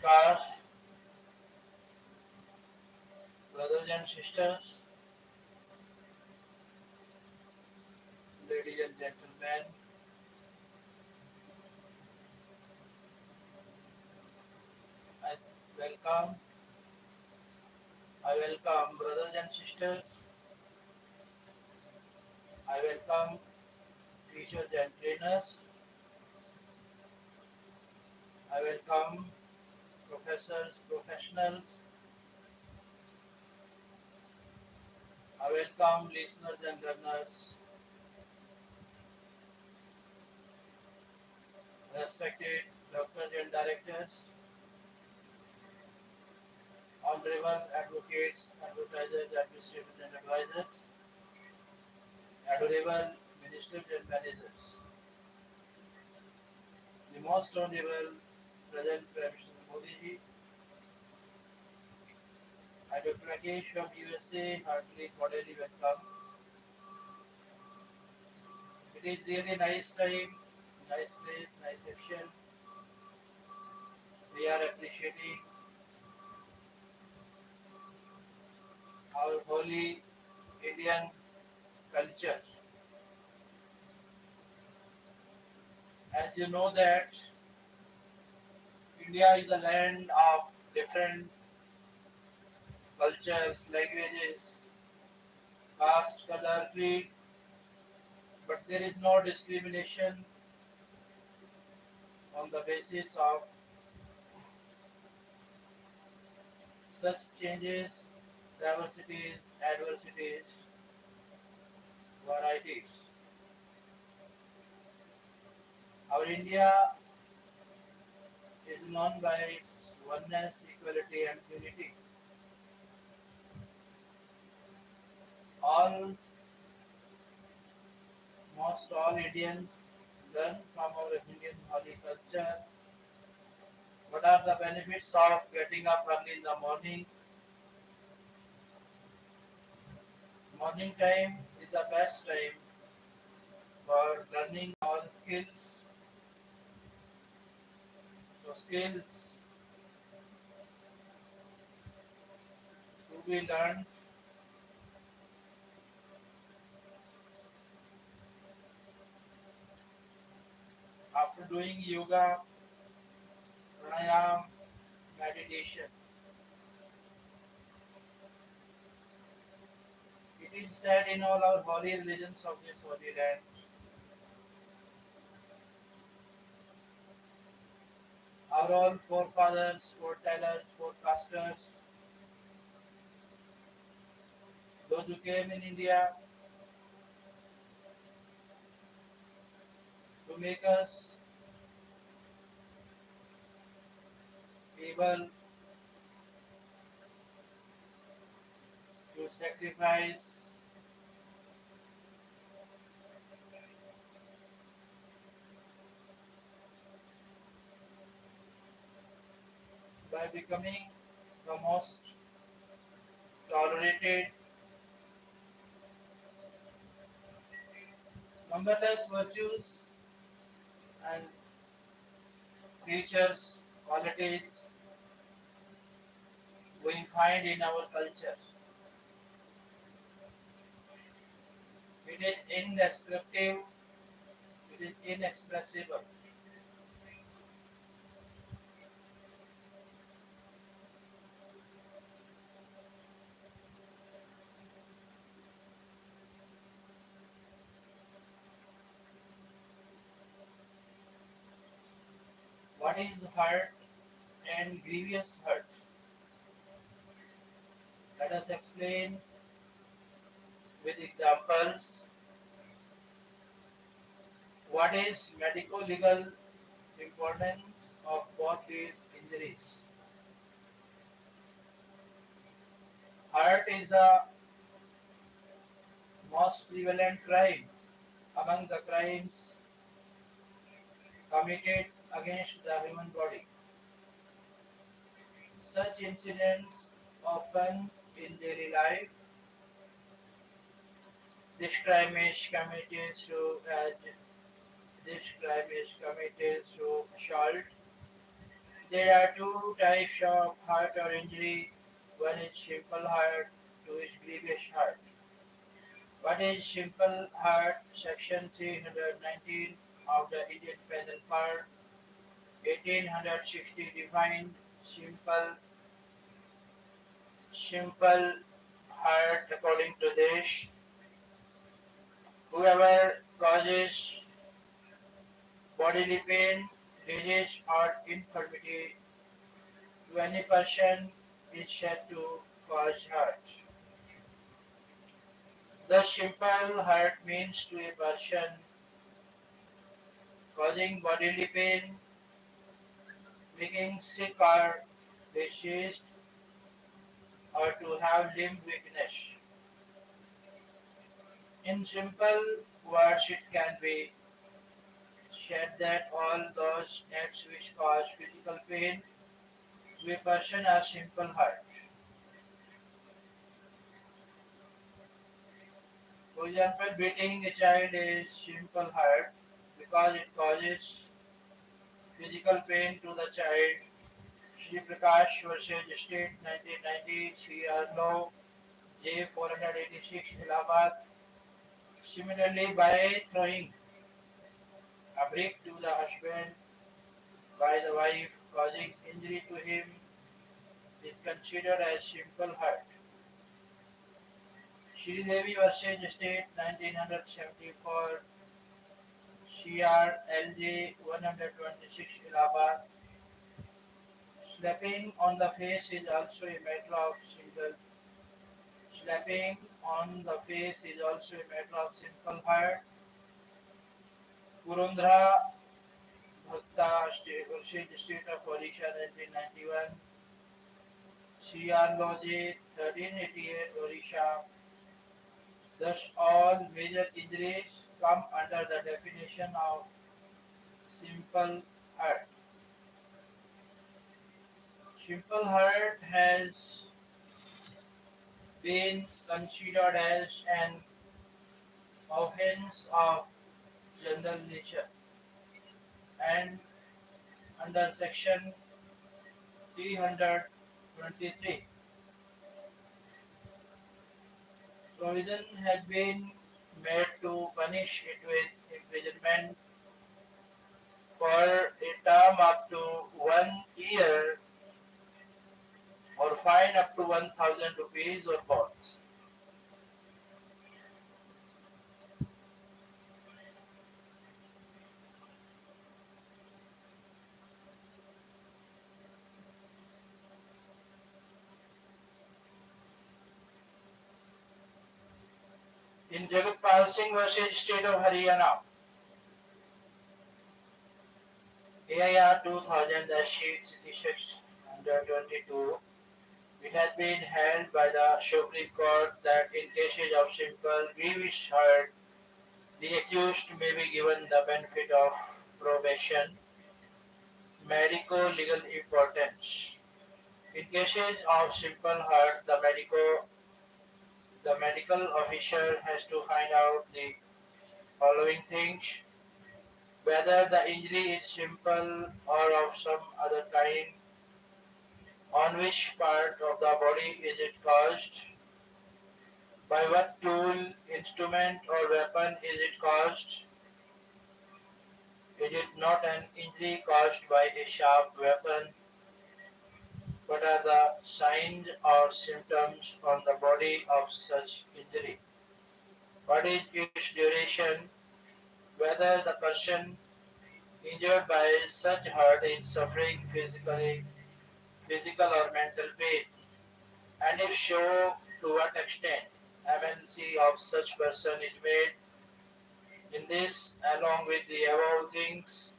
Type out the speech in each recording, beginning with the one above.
Namaskar, brothers and sisters, ladies and gentlemen. I welcome, I welcome brothers and sisters. I welcome teachers and trainers. I welcome professors, professionals. I welcome listeners and learners, respected doctors and directors, honorable advocates, advertisers, administrators and advisors, adorable ministers and managers. The most honorable present Prime Minister Modi ji, I Dr. Rakesh from USA, heartily cordially welcome. It is really nice time, nice place, nice session. We are appreciating our holy Indian culture. As you know that India is a land of different cultures, languages, caste, color, creed, but there is no discrimination on the basis of such changes, diversities, adversities, varieties. Our India is known by its oneness, equality, and unity. All, most all Indians learn from our Indian holy culture. What are the benefits of getting up early in the morning? Morning time is the best time for learning all skills. So skills to be learned after doing yoga, pranayam, meditation. It is said in all our holy religions of this holy land, our all forefathers, foretellers, forecasters, those who came in India to make us able to sacrifice by becoming the most tolerated, numberless virtues and features, qualities we find in our culture. It is indescriptible, it is inexpressible. What is hurt and grievous hurt? Let us explain with examples what is medico-legal importance of both these injuries. Hurt is the most prevalent crime among the crimes committed against the human body. Such incidents occur in daily life. This crime is committed through this crime is committed through assault. There are two types of hurt or injury. One is simple hurt, two is grievous hurt. What is simple hurt? Section 319 of the Indian Penal Code 1860 defined simple hurt according to this. Whoever causes bodily pain, disease or infirmity to any person is said to cause hurt. The simple hurt means to a person causing bodily pain, making sick or diseased, or to have limb weakness. In simple words, it can be said that all those acts which cause physical pain to a person are simple hurt. For example, beating a child is simple hurt because it causes physical pain to the child. Shri Prakash versus State 1990 CR Law J 486 Allahabad. Similarly, by throwing a brick to the husband by the wife causing injury to him is considered as simple hurt. Shri Devi versus State 1974 CR LJ 126 Allahabad. Slapping on the face is also a matter of single. Slapping on the face is also a matter of simple hurt. Purandra Bhatta State of Odisha 1991 CR Logi 1388 Odisha. Thus all major injuries come under the definition of simple hurt. Simple hurt has been considered as an offense of general nature and under section 323 provision has been made to punish it with imprisonment for a term up to 1 year or fine up to 1,000 rupees or both. In Jagatpal Singh versus State of Haryana, AIR 2000-66/22, it has been held by the Supreme Court that in cases of simple grievous hurt, the accused may be given the benefit of probation, medico-legal importance. In cases of simple hurt, the medical officer has to find out the following things: whether the injury is simple or of some other kind, on which part of the body is it caused, by what tool, instrument or weapon is it caused, is it not an injury caused by a sharp weapon, what are the signs or symptoms on the body of such injury, what is its duration, whether the person injured by such hurt is suffering physical or mental pain, and if so, to what extent. MNC of such person is made. In this, along with the above things,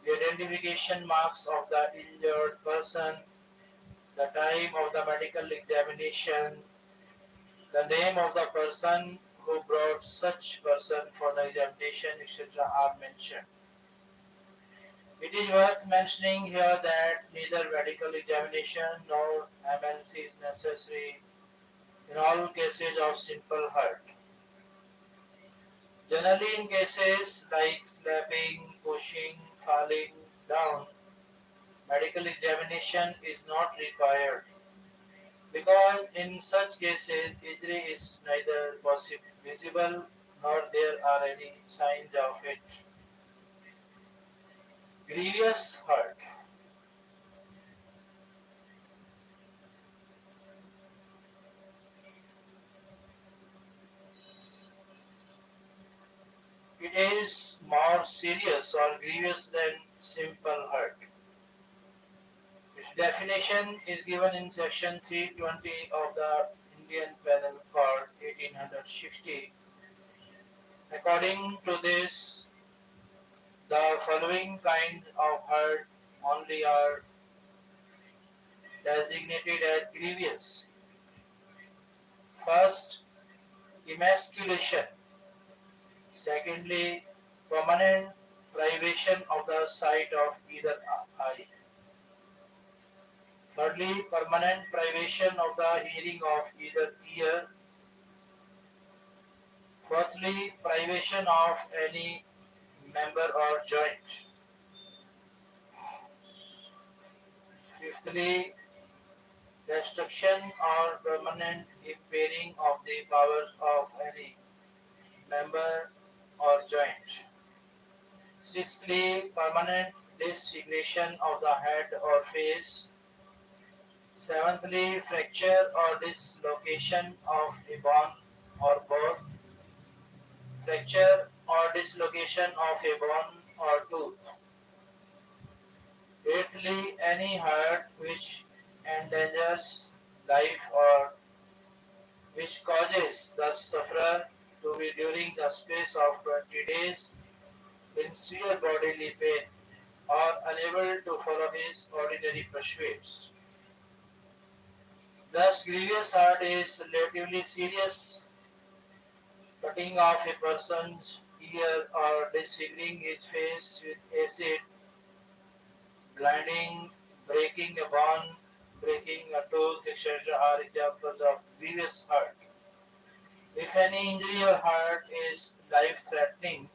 the identification marks of the injured person, the time of the medical examination, the name of the person who brought such person for the examination, etc. are mentioned. It is worth mentioning here that neither medical examination nor MNC is necessary in all cases of simple hurt. Generally, in cases like slapping, pushing, falling down, medical examination is not required because in such cases injury is neither visible nor there are any signs of it. Grievous hurt. It is more serious or grievous than simple hurt. Its definition is given in section 320 of the Indian Penal Code 1860. According to this, the following kinds of hurt only are designated as grievous. First, emasculation. Secondly, permanent privation of the sight of either eye. Thirdly, permanent privation of the hearing of either ear. Fourthly, privation of any member or joint. Fifthly, destruction or permanent impairing of the powers of any member or joint. Sixthly, permanent disfiguration of the head or face. Seventhly, fracture or dislocation of a bone or both. Fracture or dislocation of a bone or tooth. Eighthly, any hurt which endangers life or which causes the sufferer to be during the space of 20 days in severe bodily pain or unable to follow his ordinary pursuits. Thus, grievous hurt is relatively serious. Cutting off a person's ear or disfiguring his face with acid, blinding, breaking a bone, breaking a tooth, etc. are examples of grievous hurt. If any injury or hurt is life-threatening,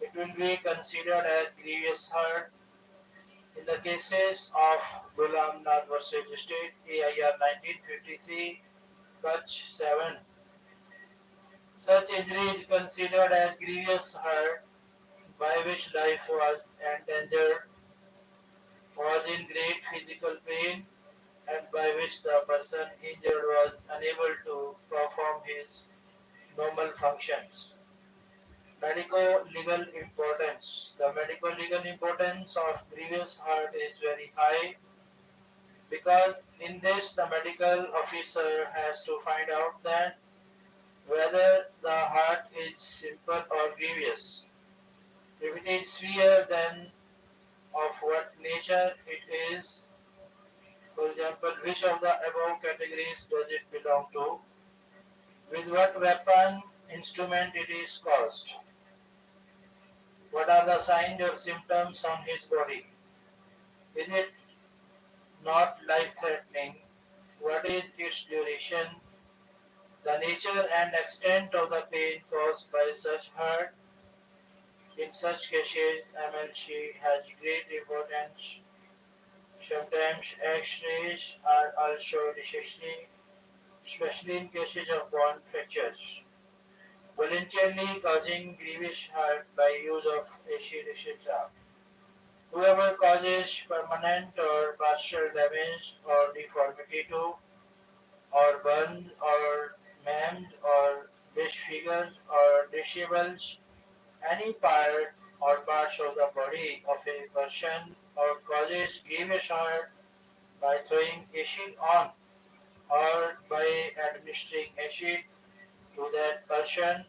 it will be considered as grievous hurt. In the cases of Ghulam Nath versus State, AIR 1953, Kutch 7, such injury is considered as grievous hurt by which life was endangered, was in great physical pain, and by which the person injured was unable to perform his normal functions. Medico-legal importance. The medico-legal importance of grievous hurt is very high because in this the medical officer has to find out that whether the hurt is simple or grievous. If it is severe, then of what nature it is. For example, which of the above categories does it belong to? With what weapon, instrument it is caused? What are the signs or symptoms on his body? Is it not life-threatening? What is its duration? The nature and extent of the pain caused by such hurt. In such cases, MLC has great importance. Sometimes X-rays are also necessary, especially in cases of bone fractures. Voluntarily causing grievous hurt by use of acid, etc. Whoever causes permanent or partial damage or deformity to, or burned or maimed or disfigures or disables any part or parts of the body of a person or causes grievous hurt by throwing acid on or by administering acid to that person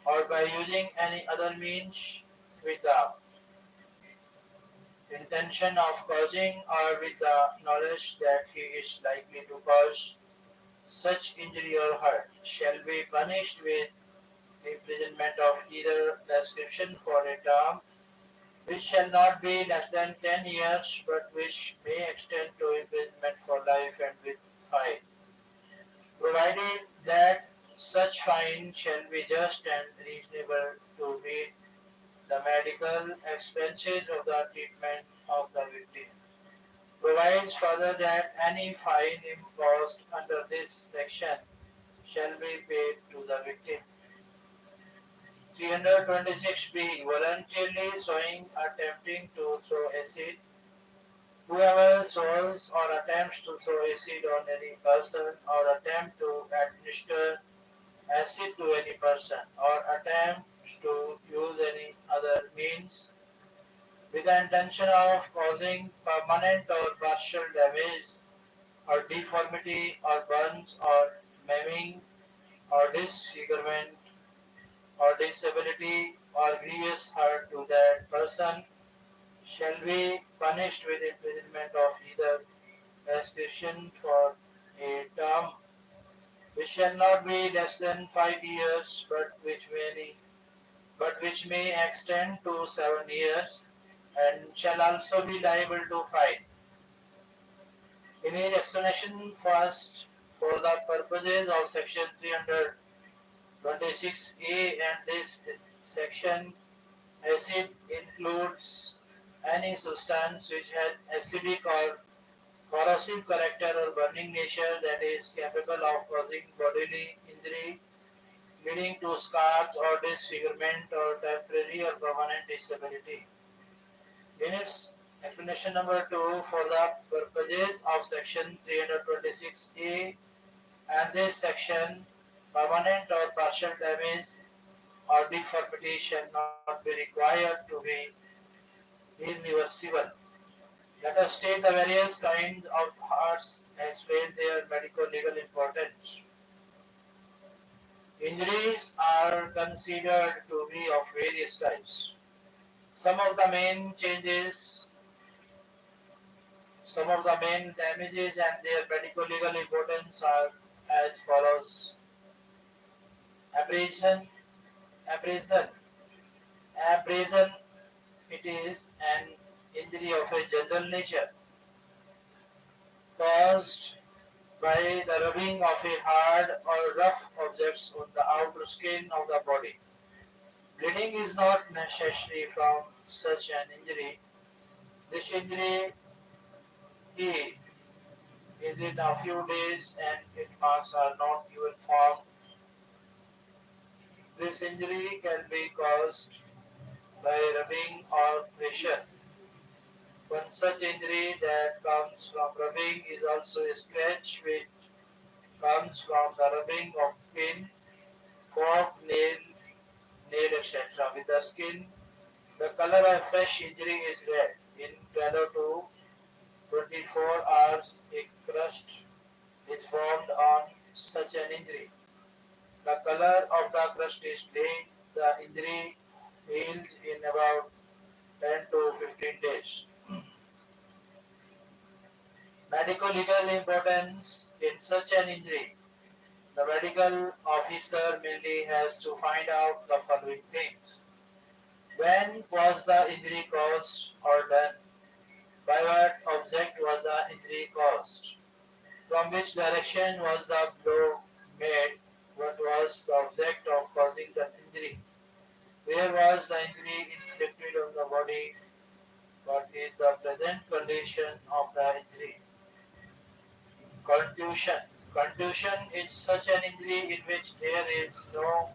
or by using any other means with the intention of causing or with the knowledge that he is likely to cause such injury or hurt shall be punished with imprisonment of either prescription for a term which shall not be less than 10 years but which may extend to imprisonment for life and with fine, provided that such fine shall be just and reasonable to meet the medical expenses of the treatment of the victim. provides further that any fine imposed under this section shall be paid to the victim. 326b. Voluntarily throwing, attempting to throw acid. Whoever throws or attempts to throw acid on any person, or attempt to administer acid to any person, or attempt to use any other means with the intention of causing permanent or partial damage or deformity or burns or maiming or disfigurement or disability or grievous hurt to that person shall be punished with imprisonment of either prescription for a term which shall not be less than 5 years, but which may extend to 7 years, and shall also be liable to fine. Image explanation first. For the purposes of section 326A and this section, acid includes any substance which has acidic or corrosive character or burning nature that is capable of causing bodily injury, leading to scars or disfigurement or temporary or permanent disability. In its explanation number 2, for the purposes of section 326A and this section, permanent or partial damage or deformity shall not be required to be irreversible. Let us take the various kinds of hurts and explain their medico-legal importance. Injuries are considered to be of various types. Some of the main damages and their medico-legal importance are as follows. Abrasion. Abrasion. Abrasion. It is an injury of a general nature caused by the rubbing of a hard or rough objects on the outer skin of the body. Bleeding is not necessary from such an injury. This injury is in a few days and its marks are not even formed. This injury can be caused by rubbing or pressure. One such injury that comes from rubbing is also a scratch which comes from the rubbing of pin, fork, nail, etc. with the skin. The color of fresh injury is red. In 12 to 24 hours, a crust is formed on such an injury. The color of the crust is plain. The injury heals in about 10 to 15 days. Medico-legal importance in such an injury. The medical officer mainly has to find out the following things. When was the injury caused or done? By what object was the injury caused? From which direction was the blow made? What was the object of causing the injury? Where was the injury inflicted on the body? What is the present condition of the injury? Contusion. Contusion is such an injury in which there is no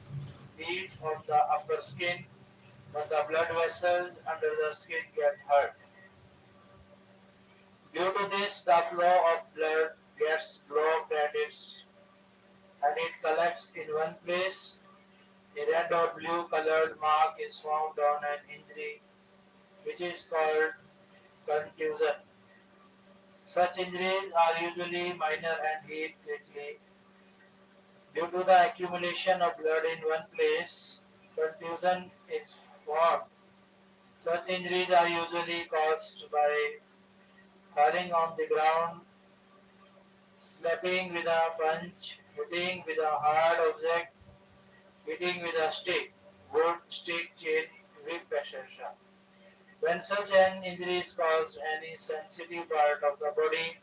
heat on the upper skin, but the blood vessels under the skin get hurt. Due to this, the flow of blood gets blocked and it collects in one place. A red or blue colored mark is found on an injury which is called contusion. Such injuries are usually minor and heal quickly. Due to the accumulation of blood in one place, contusion is formed. Such injuries are usually caused by falling on the ground, slapping with a punch, hitting with a hard object, hitting with a stick, wood, stick, chain, whip, etc. When such an injury is caused any sensitive part of the body,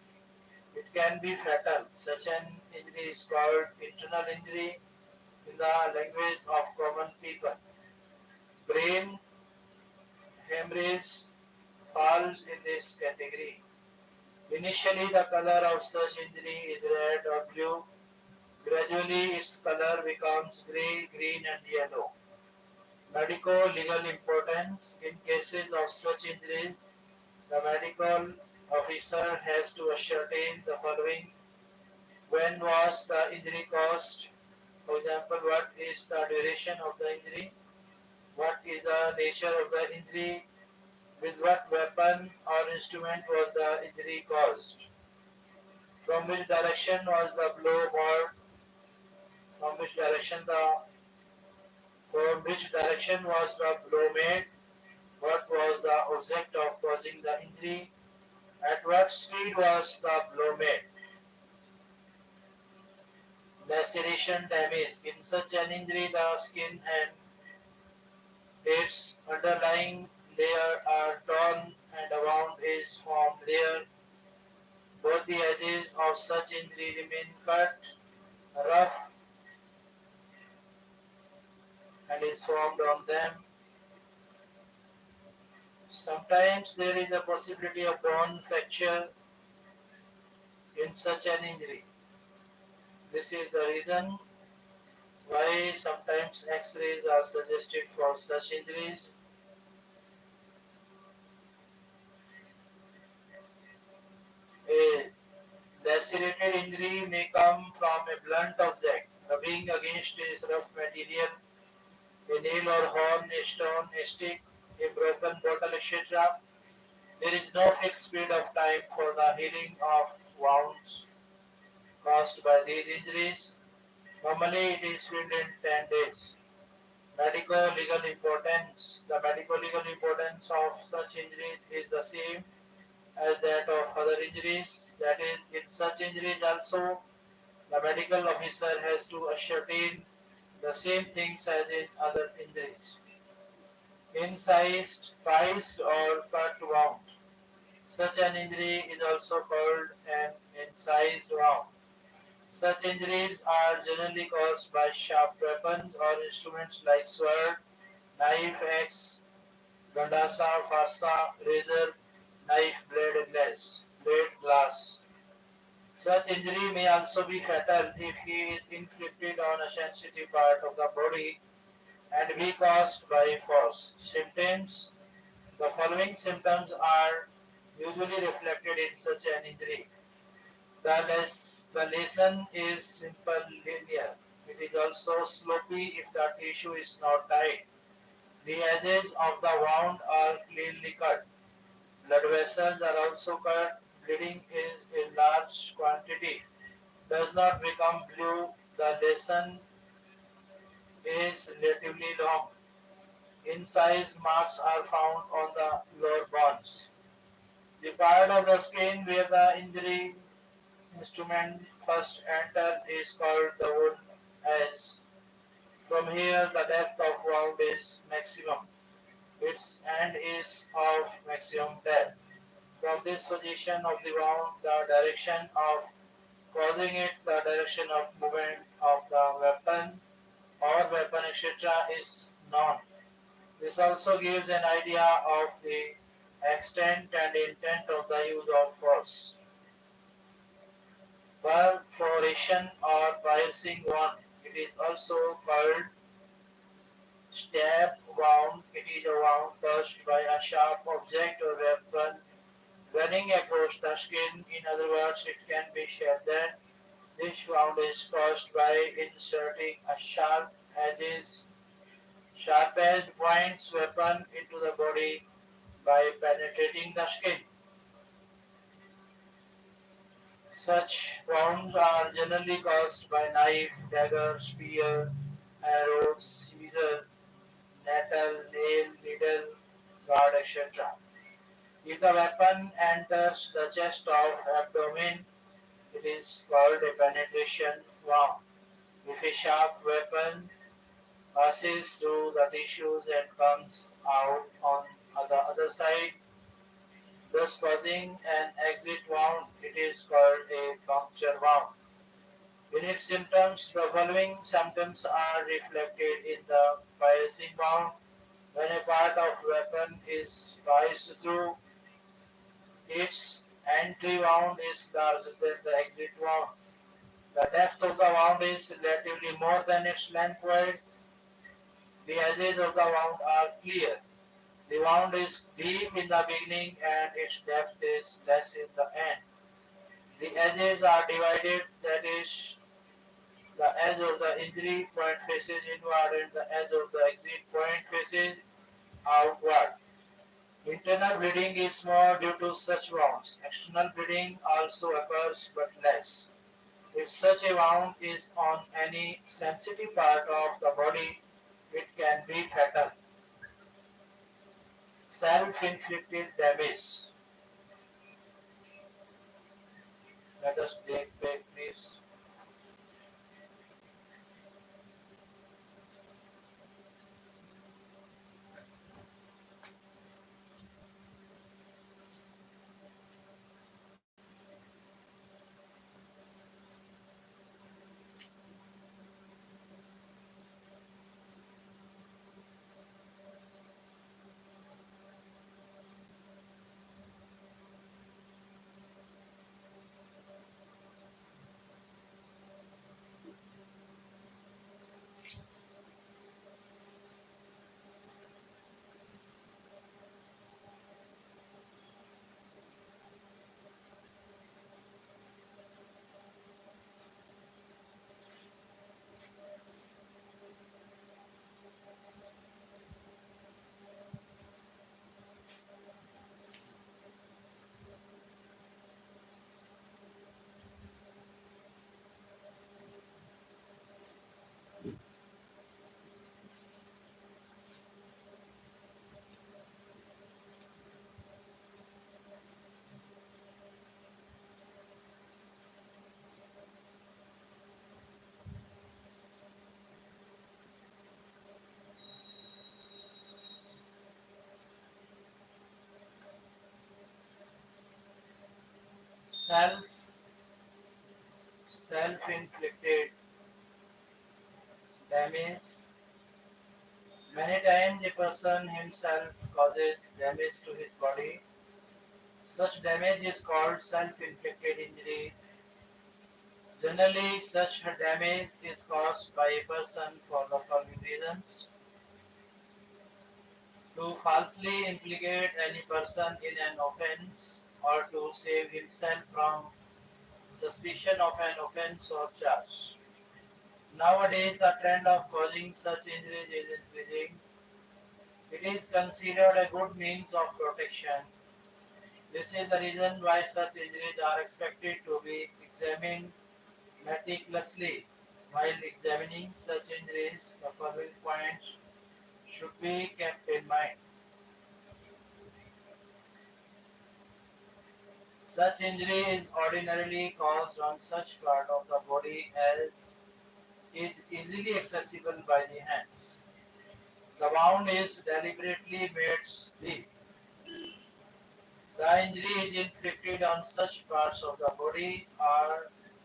it can be fatal. Such an injury is called internal injury in the language of common people. Brain hemorrhage falls in this category. Initially, the color of such injury is red or blue. Gradually, its color becomes gray, green, and yellow. Medico-legal importance. In cases of such injuries, the medical officer has to ascertain the following: when was the injury caused? For example, what is the duration of the injury? What is the nature of the injury? With what weapon or instrument was the injury caused? From which direction was the blow made? From which direction was the blow made? What was the object of causing the injury? At what speed was the blow made? Laceration damage. In such an injury, the skin and its underlying layer are torn and a wound is formed there. Both the edges of such injury remain cut, rough, and is formed on them. Sometimes there is a possibility of bone fracture in such an injury. This is the reason why sometimes X-rays are suggested for such injuries. A lacerated injury may come from a blunt object rubbing against a rough material, a nail or horn, a stone, a stick, a broken bottle, etc. There is no fixed period of time for the healing of wounds caused by these injuries. Normally, it is healed in 10 days. Medico-legal importance. The medico-legal importance of such injuries is the same as that of other injuries. That is, in such injuries also, the medical officer has to ascertain the same things as in other injuries. Incised, priced, or cut wound. Such an injury is also called an incised wound. Such injuries are generally caused by sharp weapons or instruments like sword, knife, axe, gandasa, farsa, razor, knife, blade glass. Such injury may also be fatal if he is inflicted on a sensitive part of the body and be caused by force. Symptoms. The following symptoms are usually reflected in such an injury. The lesion is simple linear. It is also slopey if the tissue is not tight. The edges of the wound are cleanly cut. Blood vessels are also cut. Bleeding is in large quantity. Does not become blue. The lesion is relatively long. Incised marks are found on the lower bones. The part of the skin where the injury instrument first enters is called the wound edge. From here, the depth of wound is maximum. Its end is of maximum depth. From this position of the wound, the direction of causing it, the direction of movement of the weapon or weapon, etc., is known. This also gives an idea of the extent and intent of the use of force. Perforation or piercing wound. It is also called stab wound. It is a wound caused by a sharp object or weapon running across the skin. In other words, it can be shattered. This wound is caused by inserting a sharp-edged points weapon into the body by penetrating the skin. Such wounds are generally caused by knife, dagger, spear, arrow, scissor, nettle, nail, needle, rod, etc. If the weapon enters the chest or abdomen, it is called a penetration wound. If a sharp weapon passes through the tissues and comes out on the other side, thus causing an exit wound, it is called a puncture wound. In its symptoms, the following symptoms are reflected in the piercing wound. When a part of weapon is pierced through, its Entry wound is larger than the exit wound. The depth of the wound is relatively more than its length width. The edges of the wound are clear. The wound is deep in the beginning and its depth is less in the end. The edges are divided, that is, the edge of the injury point faces inward and the edge of the exit point faces outward. Internal bleeding is more due to such wounds. External bleeding also occurs but less. If such a wound is on any sensitive part of the body, it can be fatal. Self-inflicted damage. Let us take back, please. Self self-inflicted damage. Many times a person himself causes damage to his body. Such damage is called self-inflicted injury. Generally, such damage is caused by a person for the following reasons: to falsely implicate any person in an offense or to save himself from suspicion of an offense or charge. Nowadays, the trend of causing such injuries is increasing. It is considered a good means of protection. This is the reason why such injuries are expected to be examined meticulously. While examining such injuries, the following points should be kept in mind. Such injury is ordinarily caused on such part of the body as is easily accessible by the hands. The wound is deliberately made deep. The injury is inflicted on such parts of the body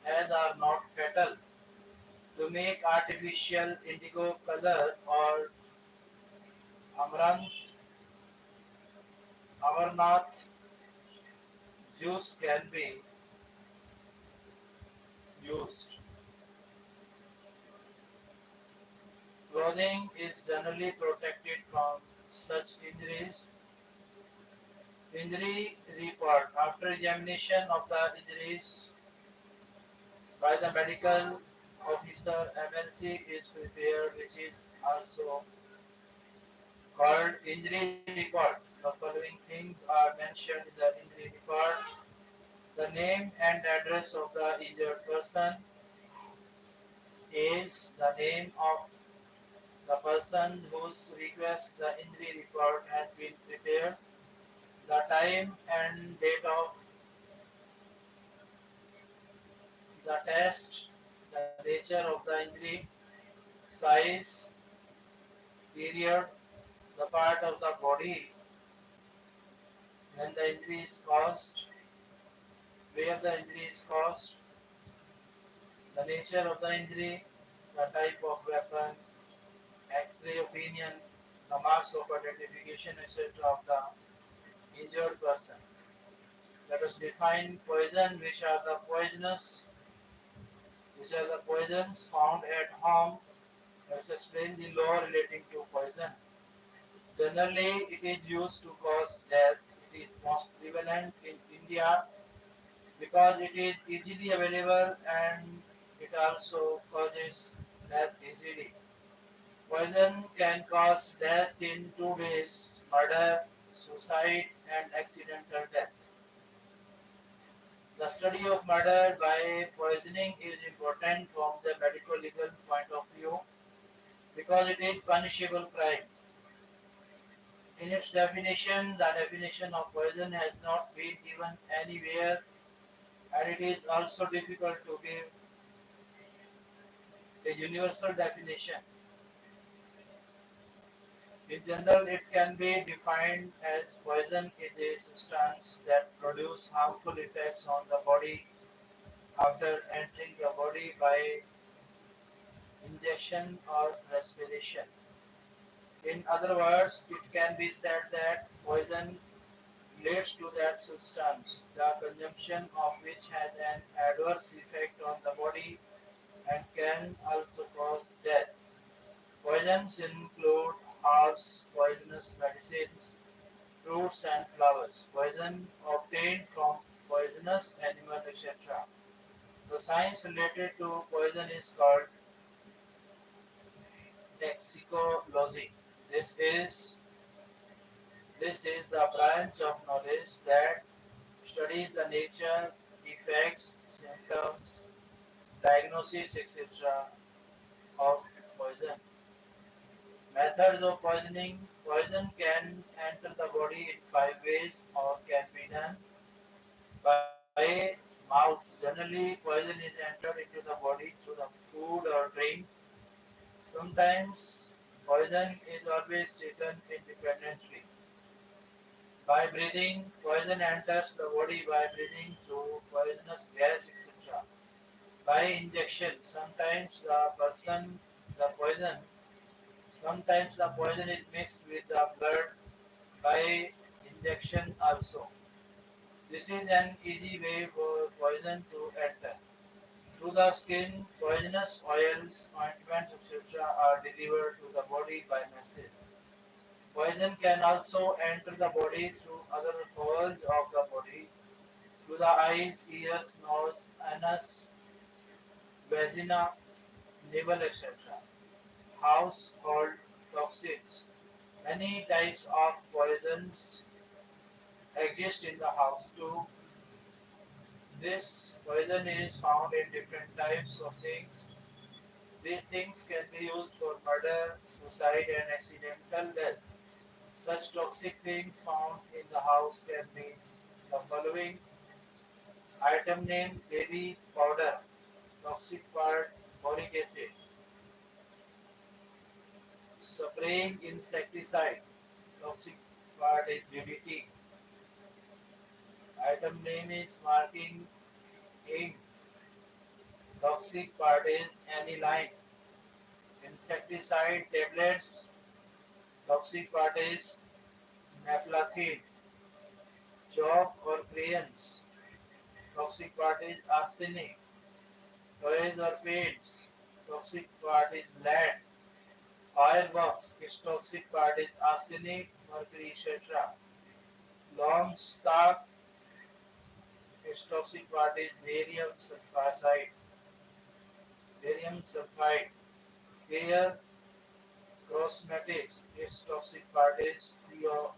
as are not fatal. To make artificial indigo color or amaranth, amarnath juice can be used. Clothing is generally protected from such injuries. Injury report. After examination of the injuries by the medical officer, MLC is prepared, which is also called injury report. The following things are mentioned in the injury report: the name and address of the injured person, is the name of the person whose request the injury report has been prepared, the time and date of the test, the nature of the injury, size, period, the part of the body when the injury is caused, where the injury is caused, the nature of the injury, the type of weapon, X-ray opinion, the marks of identification, etc. of the injured person. Let us define poison, which are the poisons found at home. Let's explain the law relating to poison. Generally, it is used to cause death. It is most prevalent in India because it is easily available and it also causes death easily. Poison can cause death in 2 ways: murder, suicide, and accidental death. The study of murder by poisoning is important from the medical legal point of view because it is punishable crime. In its definition, the definition of poison has not been given anywhere and it is also difficult to give a universal definition. In general, it can be defined as poison is a substance that produces harmful effects on the body after entering the body by ingestion or respiration. In other words, it can be said that poison leads to that substance, the consumption of which has an adverse effect on the body and can also cause death. Poisons include herbs, poisonous medicines, fruits and flowers, poison obtained from poisonous animals, etc. The science related to poison is called toxicology. This is this is the branch of knowledge that studies the nature, effects, symptoms, diagnosis, etc. of poison. Methods of poisoning. Poison can enter the body in 5 ways or can be done by mouth. Generally, poison is entered into the body through the food or drink. Sometimes poison is always taken independently. By breathing, poison enters the body by breathing through poisonous gas, etc. By injection, the poison, sometimes the poison is mixed with the blood by injection also. This is an easy way for poison to enter. Through the skin, poisonous oils, ointments, etc. are delivered to the body by message. Poison can also enter the body through other holes of the body, through the eyes, ears, nose, anus, vagina, navel, etc. Household toxins. Many types of poisons exist in the house too. This poison is found in different types of things. These things can be used for murder, suicide, and accidental death. Such toxic things found in the house can be the following: item name baby powder, toxic part boric acid, spraying insecticide, toxic part is DDT, item name is marking ink, toxic part is aniline, insecticide tablets, toxic part is mefloquine, chalk or crayons, toxic part is arsenic, toys or paints, toxic part is lead, fireworks, its toxic part is arsenic, mercury, etc. Long stalk, its toxic part is barium sulfide. Hair, cosmetics, its toxic part is theo,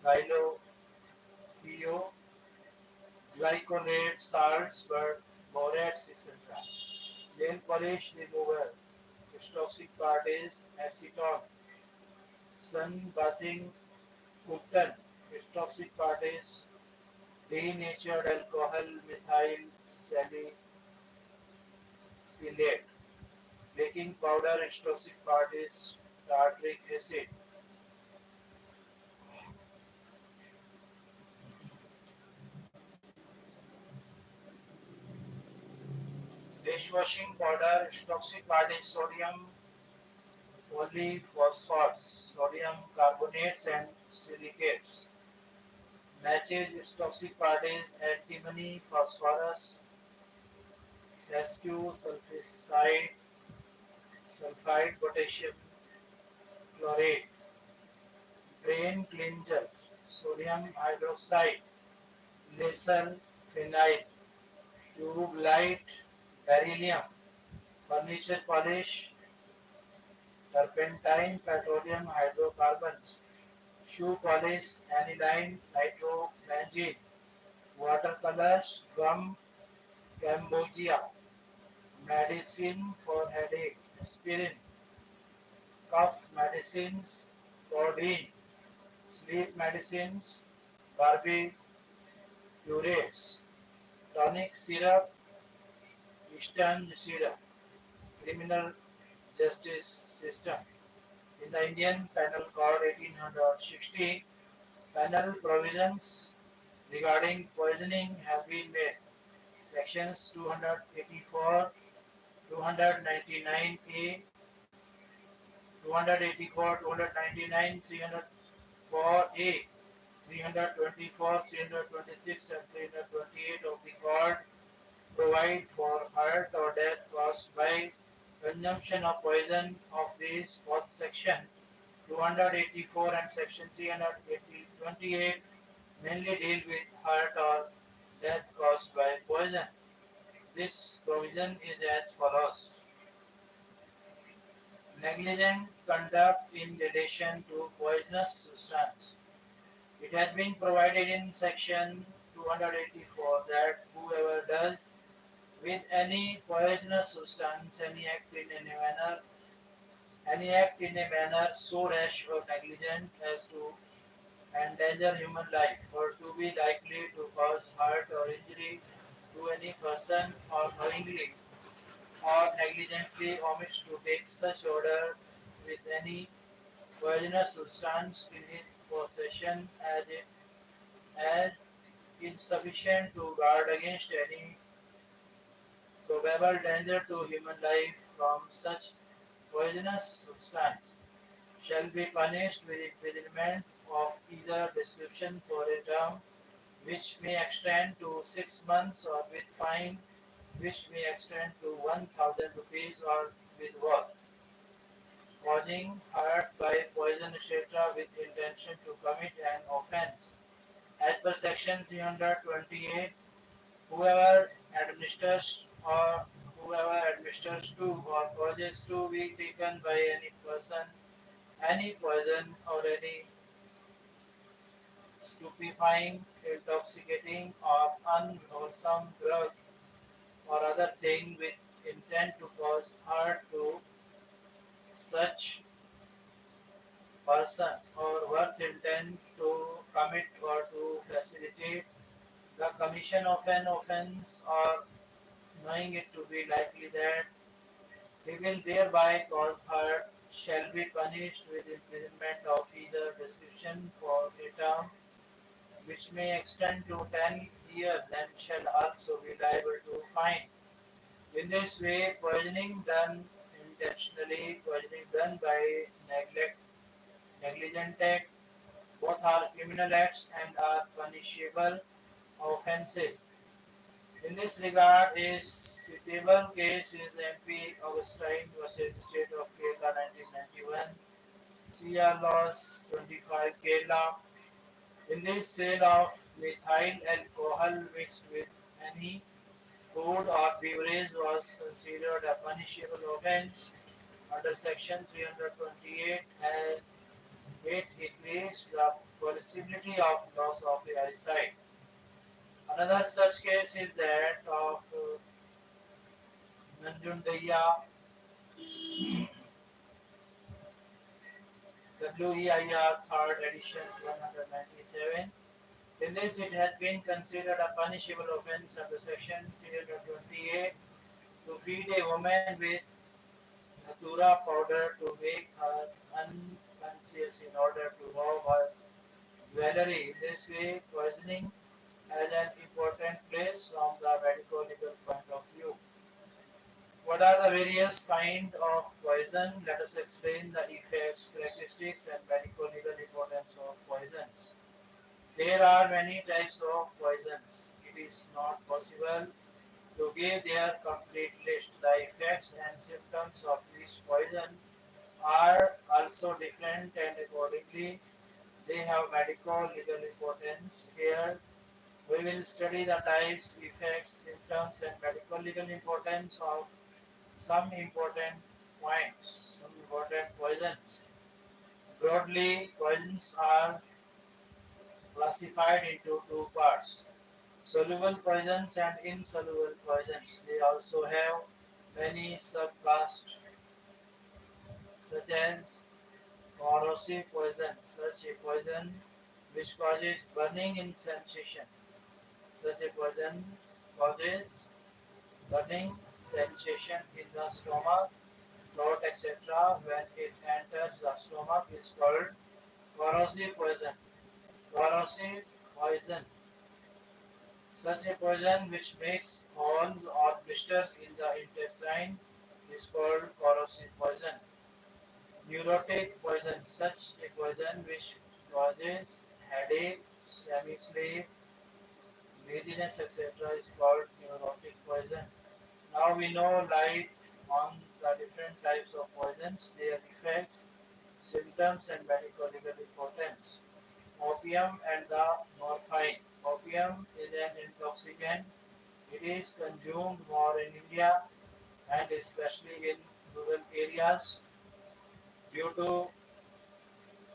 glylo, theo, glycolate, salts, borax, etc. Nail polish remover, its toxic part is acetone. Sun bathing Upton, its toxic part is denatured alcohol methyl salicylate. Baking powder, its toxic part is tartaric acid. Dishwashing powder, its toxic part is sodium polyphosphates, sodium carbonates, and silicates, matches its toxic parties antimony, phosphorus, sesquiosulfide, sulfide, potassium chlorate, brain cleanser, sodium hydroxide, lesser phenyl, tube light, beryllium, furniture polish, turpentine, petroleum hydrocarbons, shoe polish, aniline, nitrobenzene, watercolors, gum, Cambodia, medicine for headache, aspirin, cough medicines, codeine, sleep medicines, barbiturates, tonic syrup, Eastern syrup, criminal justice system. In the Indian Penal Code 1860, penal provisions regarding poisoning have been made. Sections 284, 299A, 284, 299, 304A, 324, 326 and 328 of the Code provide for hurt or death caused by consumption of poison. Of these, both section 284 and section 328 mainly deal with hurt or death caused by poison. This provision is as follows. Negligent conduct in relation to poisonous substance. It has been provided in section 284 that whoever does with any poisonous substance any act in a manner so rash or negligent as to endanger human life or to be likely to cause hurt or injury to any person or knowingly or negligently omits to take such order with any poisonous substance in his possession as insufficient to guard against any probable danger to human life from such poisonous substance shall be punished with imprisonment of either description for a term which may extend to 6 months or with fine which may extend to 1,000 rupees or with worth. Causing hurt by poison etc. with intention to commit an offence. As per section 328, whoever administers or whoever administers to or causes to be taken by any person any poison or any stupefying, intoxicating or unwholesome drug or other thing with intent to cause hurt to such person or worth intent to commit or to facilitate the commission of an offence or knowing it to be likely that he will thereby cause hurt shall be punished with imprisonment of either description for a term which may extend to 10 years and shall also be liable to fine. In this way, poisoning done intentionally, poisoning done by negligent act, both are criminal acts and are punishable offences. In this regard, a suitable case is MP Augustine versus the State of Kerala 1991, CR Laws 25 Kerala. In this, sale of methyl alcohol mixed with any food or beverage was considered a punishable offence under Section 328 as it increased the possibility of loss of the eyesight. Another such case is that of Nanjundaya WEIR 3rd edition 197. In this, it has been considered a punishable offence under Section 328 to feed a woman with Natura powder to make her unconscious in order to rob her jewelry. In this way, poisoning has an important place from the medico-legal point of view. What are the various kinds of poison? Let us explain the effects, characteristics, and medical legal importance of poisons. There are many types of poisons. It is not possible to give their complete list. The effects and symptoms of each poison are also different and accordingly they have medical legal importance. Here we will study the types, effects, symptoms and medical legal importance of some important points, some important poisons. Broadly, poisons are classified into two parts, soluble poisons and insoluble poisons. They also have many subclasses such as corrosive poison, such a poison which causes burning in sensation. Such a poison causes burning sensation in the stomach, throat, etc. When it enters the stomach is called corrosive poison. Corrosive poison. Such a poison which makes holes or blisters in the intestine is called corrosive poison. Neurotic poison. Such a poison which causes headache, semi-sleep, laziness, etc. is called neurotic poison. Now we know light on the different types of poisons, their effects, symptoms and medical legal importance. Opium and the morphine. Opium is an intoxicant. It is consumed more in India and especially in rural areas due to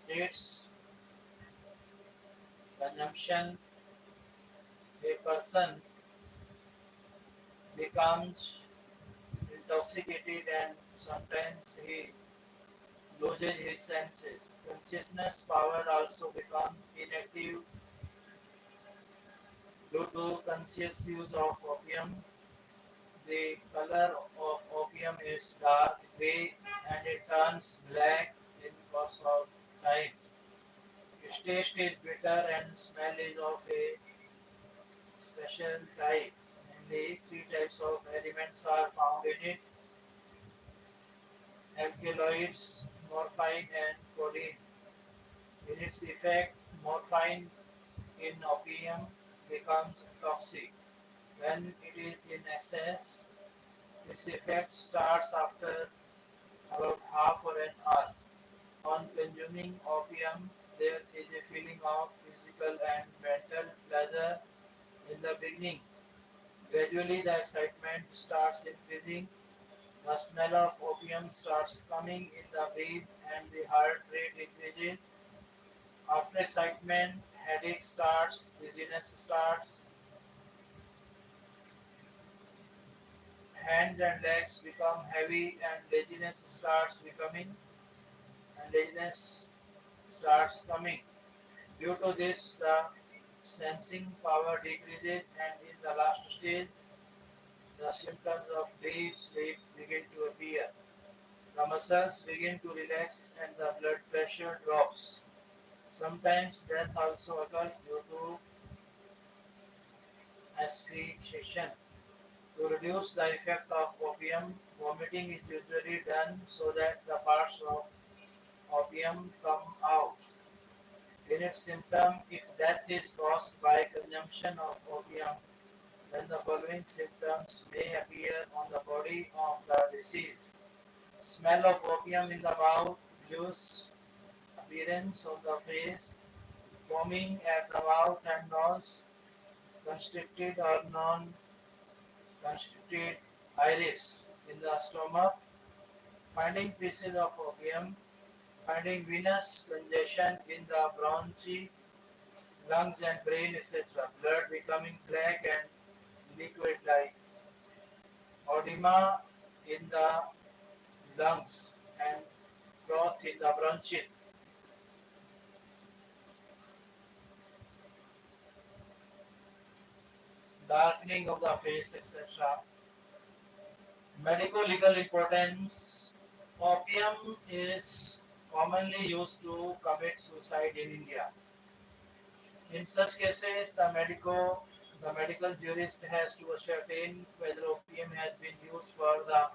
its consumption. A person becomes intoxicated and sometimes he loses his senses. Consciousness power also becomes inactive due to conscious use of opium. The color of opium is dark gray and it turns black in course of time. Its taste is bitter and smell is of a special type. Mainly three types of elements are found in it: alkaloids, morphine and codeine. In its effect, morphine in opium becomes toxic. When it is in excess, its effect starts after about half or an hour. On consuming opium, there is a feeling of physical and mental pleasure in the beginning. Gradually, the excitement starts increasing. The smell of opium starts coming in the breath and the heart rate increases. After excitement, headache starts, dizziness starts, hands and legs become heavy and laziness starts coming. Due to this, the sensing power decreases and in the last stage, the symptoms of deep sleep begin to appear. The muscles begin to relax and the blood pressure drops. Sometimes death also occurs due to asphyxiation. To reduce the effect of opium, vomiting is usually done so that the parts of opium come out. In its symptom, if death is caused by consumption of opium, then the following symptoms may appear on the body of the deceased: smell of opium in the mouth, loose appearance of the face, foaming at the mouth and nose, constricted or non-constricted iris in the stomach, finding pieces of opium, finding venous congestion in the bronchi, lungs and brain, etc., blood becoming black and liquid-like, edema in the lungs and froth in the bronchi, darkening of the face, etc. Medical legal importance. Opium is commonly used to commit suicide in India. In such cases, the medical jurist has to ascertain whether opium has been used for the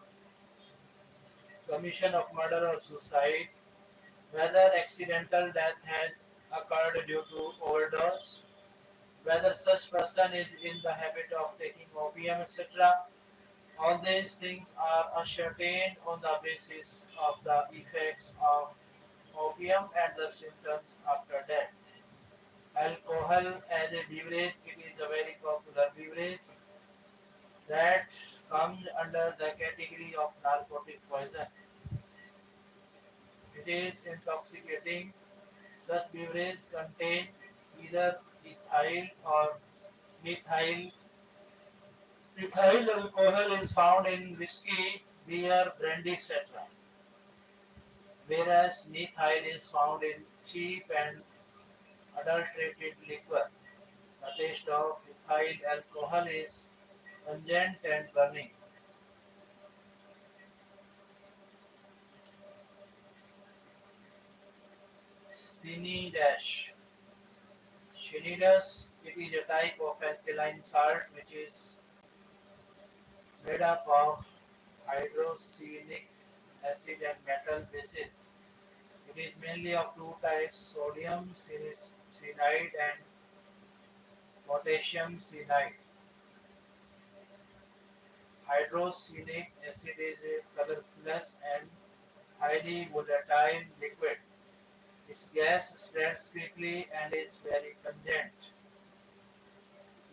commission of murder or suicide, whether accidental death has occurred due to overdose, whether such person is in the habit of taking opium, etc. All these things are ascertained on the basis of the effects of opium and the symptoms after death. Alcohol as a beverage, it is a very popular beverage that comes under the category of narcotic poison. It is intoxicating. Such beverages contain either ethyl or methyl. Ethyl alcohol is found in whiskey, beer, brandy, etc. Whereas methyl is found in cheap and adulterated liquor. The taste of ethyl alcohol is pungent and burning. Cine Cinidas, it is a type of alkaline salt which is made up of hydrochloric acid and metal bases. It is mainly of two types, sodium cyanide and potassium cyanide. Hydrochloric acid is a colorless and highly volatile liquid. Its gas spreads quickly and is very pungent.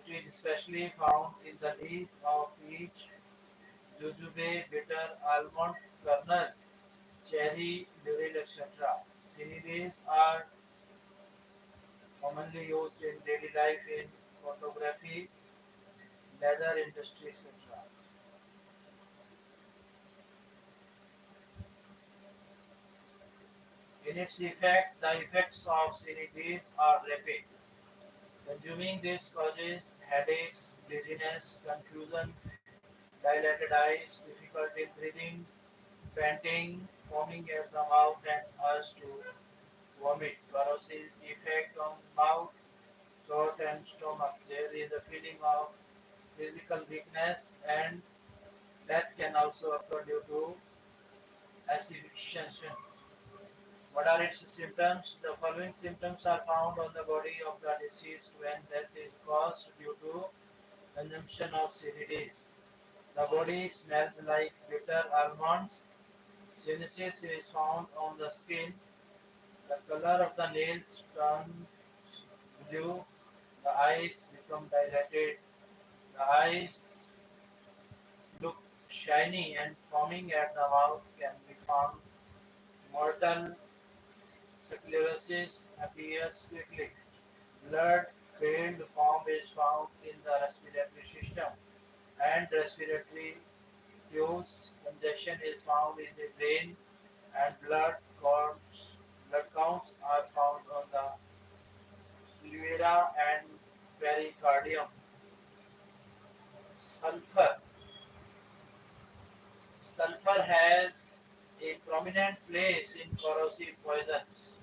It is especially found in the leaves of peach, jujube, bitter almond kernel, cherry, laurel, etc. Cinides are commonly used in daily life in photography, leather industry, etc. In its effect, the effects of cinides are rapid. Consuming this causes headaches, dizziness, confusion, dilated eyes, difficulty in breathing, panting, foaming at the mouth, and urge to vomit. Corrosive effect on mouth, throat, and stomach. There is a feeling of physical weakness, and death can also occur due to asphyxiation. What are its symptoms? The following symptoms are found on the body of the deceased when death is caused due to consumption of CBDs. The body smells like bitter almonds. Cyanosis is found on the skin. The color of the nails turns blue. The eyes become dilated. The eyes look shiny and foaming at the mouth can be found. Mortal sclerosis appears quickly. Blood-filled form is found in the respiratory system, and respiratory tubes. Congestion is found in the brain, and blood counts are found on the pleura and pericardium. Sulfur. Sulfur has a prominent place in corrosive poisons.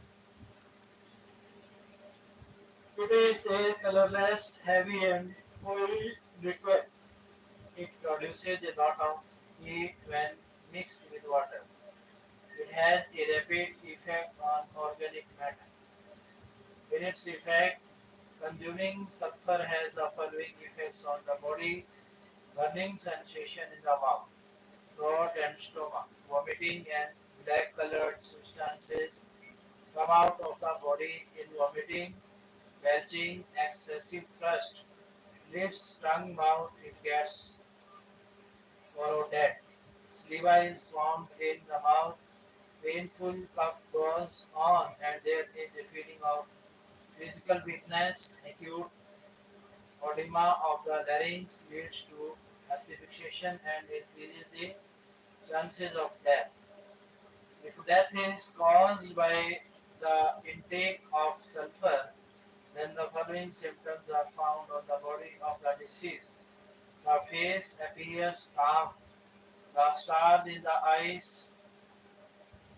It is a colorless, heavy, and oily liquid. It produces a lot of heat when mixed with water. It has a rapid effect on organic matter. In its effect, consuming sulfur has the following effects on the body: burning sensation in the mouth, throat, and stomach, vomiting, and black colored substances come out of the body in vomiting, belching, excessive thirst, lips, tongue, mouth, it gets corroded. Saliva is formed in the mouth, painful cough goes on, and there is a feeling of physical weakness. Acute edema of the larynx leads to asphyxiation and increases the chances of death. If death is caused by the intake of sulfur, then the following symptoms are found on the body of the deceased. The face appears calm. The stars in the eyes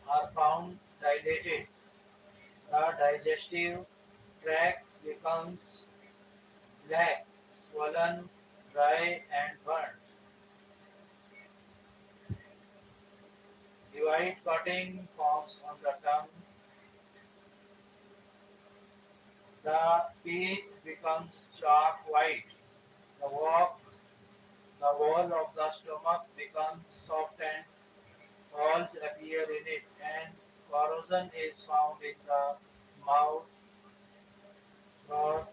are found dilated. The digestive tract becomes black, swollen, dry, and burnt. White coating forms on the tongue, the teeth becomes chalk white, the walk, the wall of the stomach becomes soft and holes appear in it, and corrosion is found in the mouth, throat,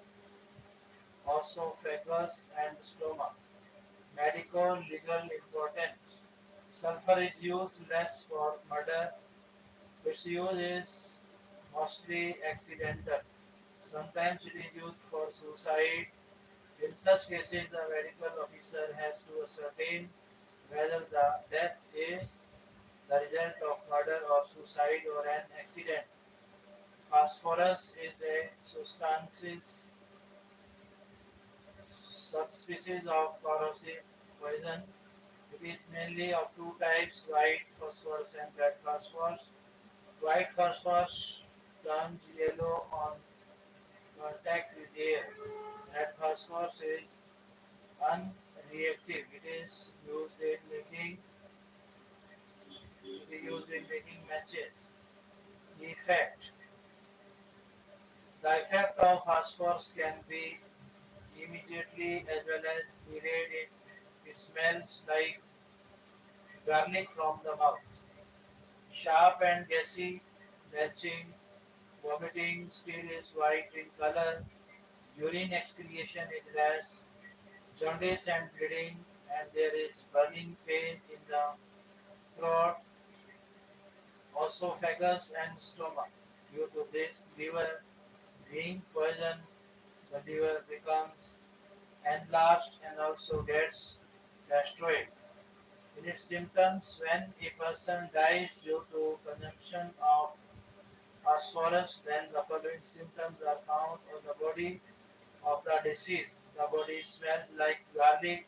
esophagus, and stomach. Medical legal importance. Sulfur is used less for murder. Its use is mostly accidental. Sometimes it is used for suicide. In such cases, the medical officer has to ascertain whether the death is the result of murder or suicide or an accident. Phosphorus is a subspecies of corrosive poison. It is mainly of two types, white phosphorus and red phosphorus. White phosphorus turns yellow on contact with air. Red phosphorus is unreactive. It is used in making matches. Effect. The effect of phosphorus can be immediately as well as delayed. It smells like garlic from the mouth. Sharp and gassy, belching, vomiting, still is white in color. Urine excretion is less. Jaundice and bleeding, and there is burning pain in the throat, esophagus, and stomach. Due to this, liver being poisoned, the liver becomes enlarged and also gets destroyed. In its symptoms, when a person dies due to consumption of phosphorus, then the following symptoms are found on the body of the deceased. The body smells like garlic,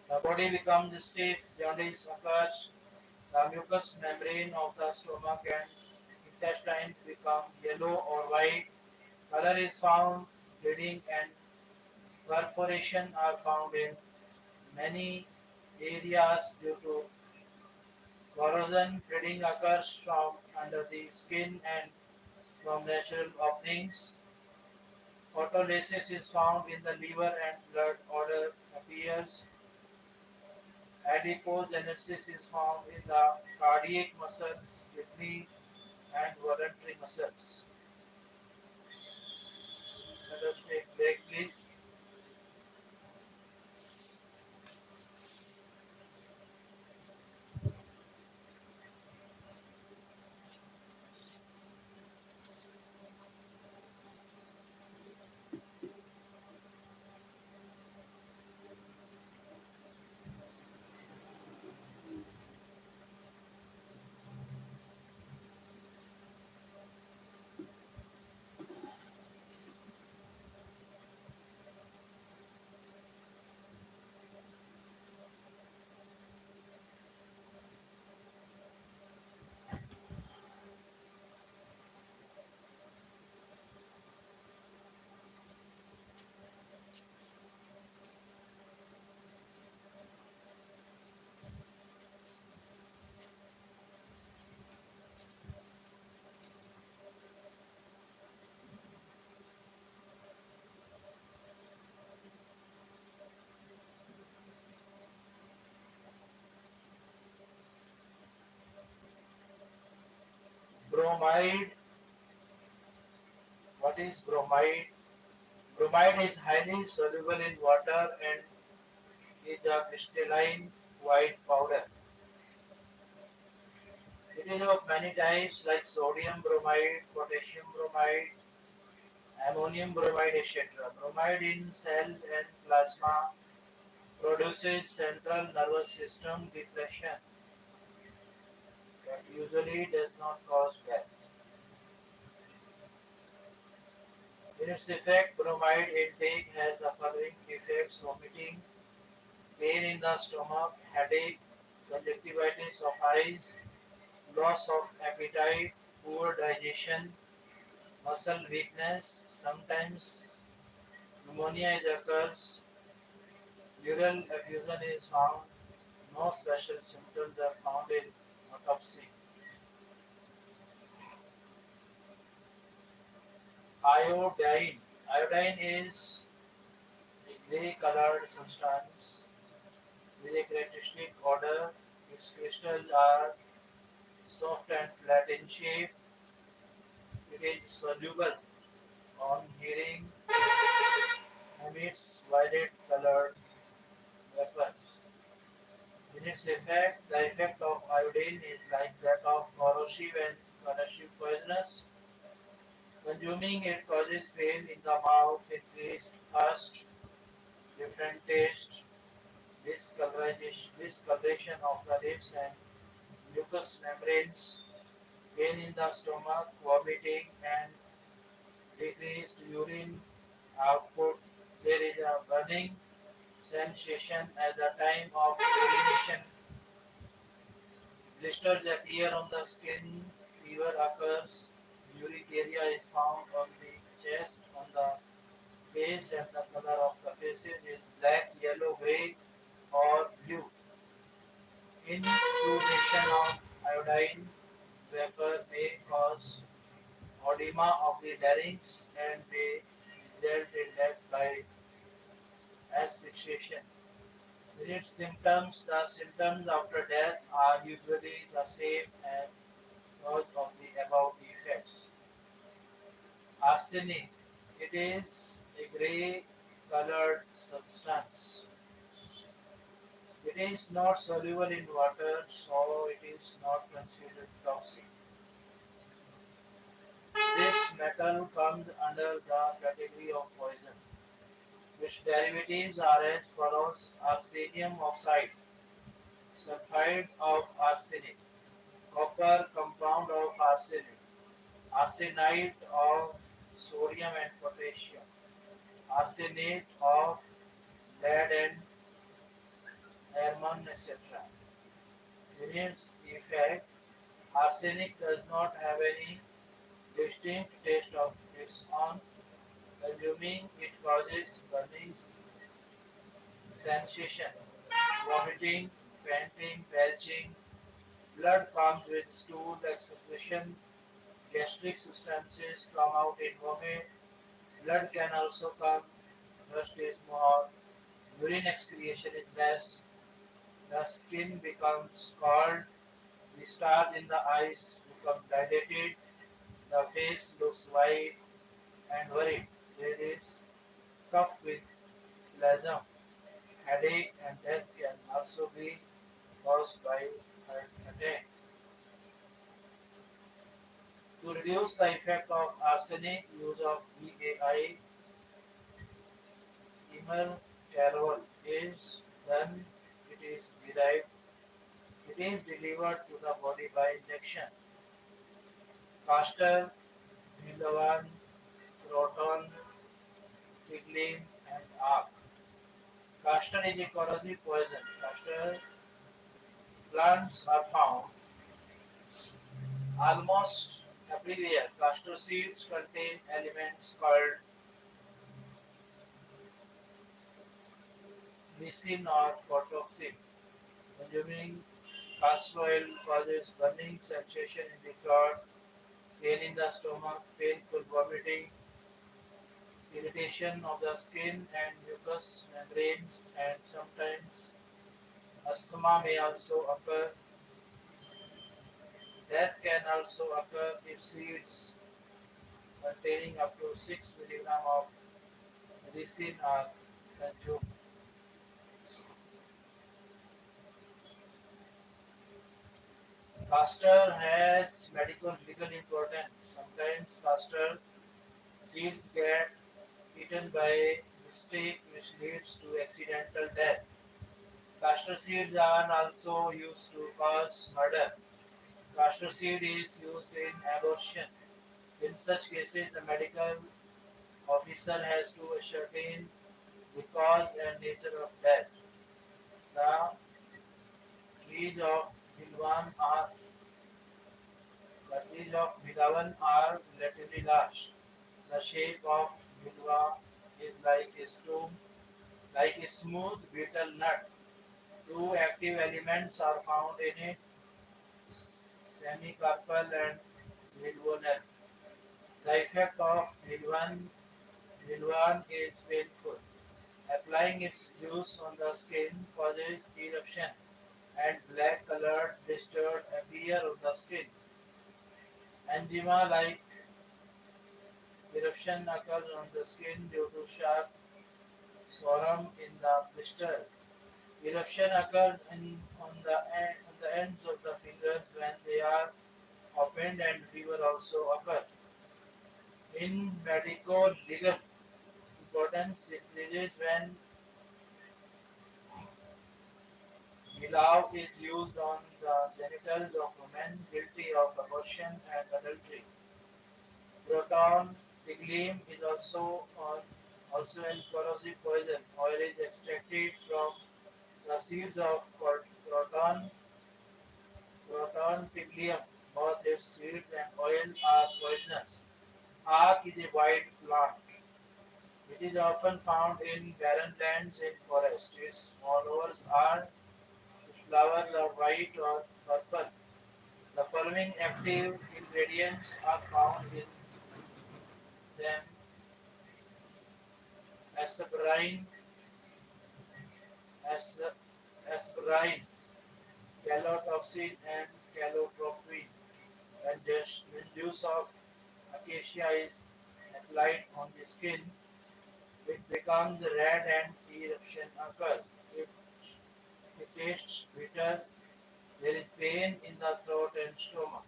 the body becomes stiff, jaundice occurs, the mucous membrane of the stomach and intestine become yellow or white, color is found, bleeding and perforation are found in many areas due to corrosion. Bleeding occurs from under the skin and from natural openings. Autolysis is found in the liver and blood odor appears. Adipogenesis is found in the cardiac muscles, kidney, and voluntary muscles. Let us take break, please. Bromide. What is bromide? Bromide is highly soluble in water and is a crystalline white powder. It is of many types like sodium bromide, potassium bromide, ammonium bromide, etc. Bromide in cells and plasma produces central nervous system depression that usually does not cause death. In its effect, bromide intake has the following effects: vomiting, pain in the stomach, headache, conjunctivitis of eyes, loss of appetite, poor digestion, muscle weakness, sometimes pneumonia occurs, pleural effusion is found, no special symptoms are found in autopsy. Iodine. Iodine is a gray-colored substance with a characteristic odor. Its crystals are soft and flat in shape. It is soluble on hearing, emits violet-colored vapors. In its effect, the effect of iodine is like that of corrosive and corrosive poisonous. Consuming it causes pain in the mouth, increased thirst, different taste, discoloration of the lips and mucous membranes, pain in the stomach, vomiting, and decreased urine output. There is a burning sensation at the time of urination. Blisters appear on the skin, fever occurs, urticaria is found on the chest, on the face, and the color of the faces is black, yellow, grey, or blue. Inhalation of iodine vapor may cause edema of the larynx and may result in death by asphyxiation. In its symptoms, the symptoms after death are usually the same as those of the above effects. Arsenic. It is a grey colored substance. It is not soluble in water, so it is not considered toxic. This metal comes under the category of poison. Its derivatives are as follows: arsenium oxide, sulfide of arsenic, copper compound of arsenic, arsenide of sodium and potassium, arsenate of lead and airman, etc. In its effect, arsenic does not have any distinct taste of its own. Consuming it causes burning sensation, vomiting, fainting, belching. Blood comes with stool excretion. Gastric substances come out in vomit. Blood can also come. Thirst is more. Urine excretion is less. The skin becomes scald. The stars in the eyes become dilated. The face looks white and worried. There is cough with spasm, headache, and death can also be caused by heart attack. To reduce the effect of arsenic, use of VAI imerterol is done. It is derived. It is delivered to the body by injection. Castor, Milavan, Croton, Tigline, and Arc. Castor is a corrosive poison. Castor plants are found almost everywhere. Castor seeds contain elements called lysine or photoxin. Consuming castor oil causes burning sensation in the throat, pain in the stomach, painful vomiting, irritation of the skin and mucous membranes, and sometimes asthma may also occur. Death can also occur if seeds containing up to 6 milligrams of medicine are consumed. Castor has medical legal importance. Sometimes castor seeds get eaten by mistake, which leads to accidental death. Castor seeds are also used to cause murder. Castor seed is used in abortion. In such cases, the medical officer has to ascertain the cause and nature of death. The trees of Bilwan are the trees of Bilawan are relatively large. The shape of Bilwa is like a smooth betel nut. Two active elements are found in it, semicarpal and bilbonal. The effect of Nilwan is painful. Applying its juice on the skin causes eruption and black colored blisters appear on the skin. Angina-like eruption occurs on the skin due to sharp serum in the blister. Eruption occurs on the ends of the fingers when they are opened and fever also occurs. In medico-legal importance, it increases when Hilaw is used on the genitals of women guilty of abortion and adultery. Proton tiglim is also an corrosive poison. Oil is extracted from the seeds of proton tigrium. Both its seeds and oil are poisonous. Aak is a white plant. It is often found in barren lands in forests. Its flowers are white or purple. The following active ingredients are found in them: asparine, as- aspirin, calotoxin, and calotropin. When juice of acacia is applied on the skin, it becomes red and eruption occurs. If it tastes bitter, there is pain in the throat and stomach.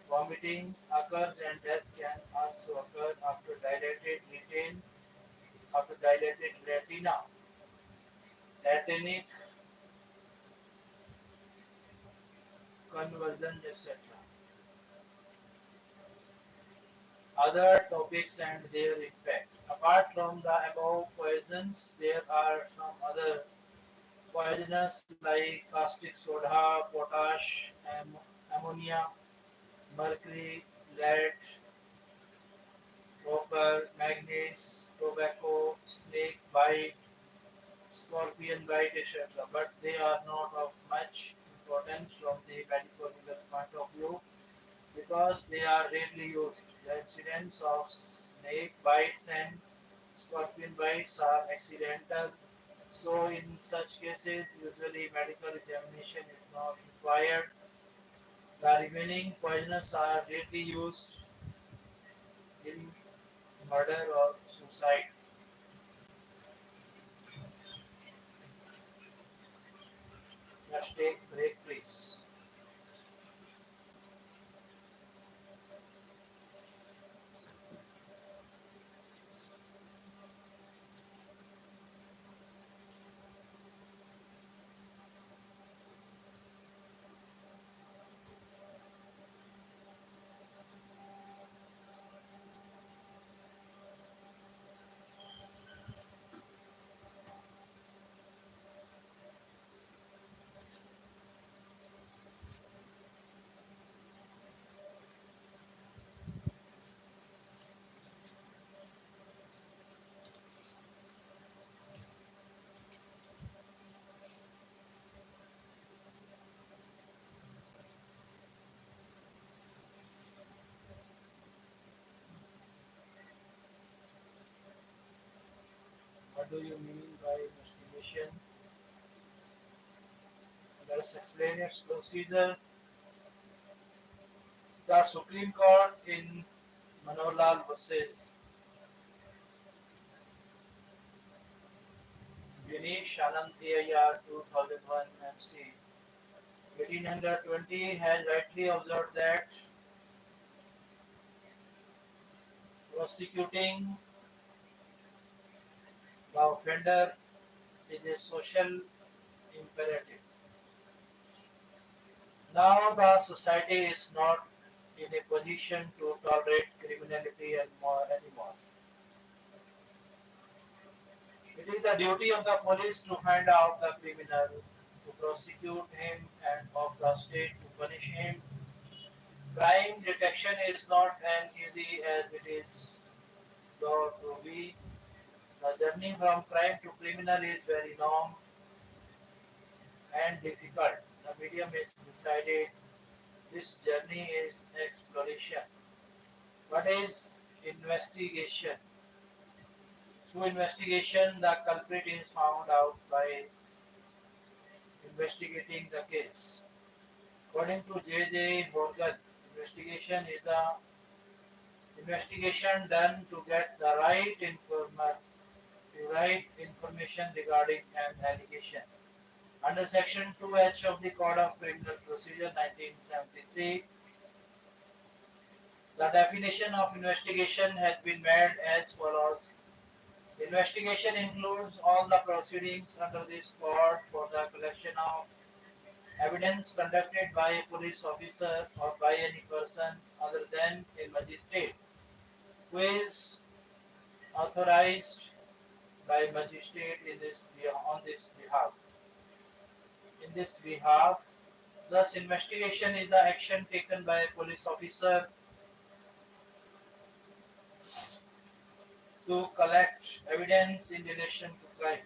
Vomiting occurs and death can also occur after dilated retina, tetanic convulsions, etc. Other topics and their impact. Apart from the above poisons, there are some other poisonous like caustic soda, potash, ammonia, mercury, lead, copper, manganese, tobacco, snake bite, scorpion bite, etc. But they are not of much importance from the medical legal point of view because they are rarely used. The incidence of snake bites and scorpion bites are accidental, so in such cases, usually medical examination is not required. The remaining poisons are rarely used in murder or suicide. Let's take break, please. What do you mean by investigation? Let's explain its procedure. The Supreme Court in Manolal versus Ganesh Anand AIR 2001 MC 1820 has rightly observed that prosecuting the offender is a social imperative. Now the society is not in a position to tolerate criminality anymore. It is the duty of the police to find out the criminal, to prosecute him, and of the state to punish him. Crime detection is not as easy as it is thought to be. The journey from crime to criminal is very long and difficult. The medium is decided. This journey is exploration. What is investigation. Through investigation, the culprit is found out by investigating the case. According to J. Morgan, investigation is the investigation done to get the right information regarding an allegation. Under Section 2H of the Code of Criminal Procedure 1973, the definition of investigation has been made as follows. Investigation includes all the proceedings under this code for the collection of evidence conducted by a police officer or by any person other than a magistrate who is authorized by magistrate on this behalf. In this behalf, thus investigation is the action taken by a police officer to collect evidence in relation to crime.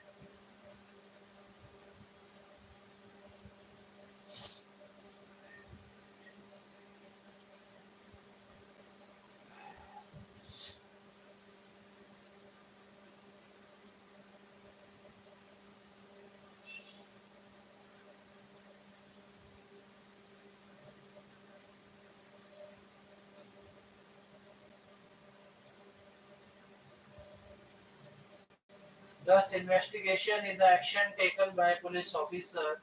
Thus, investigation is the action taken by a police officer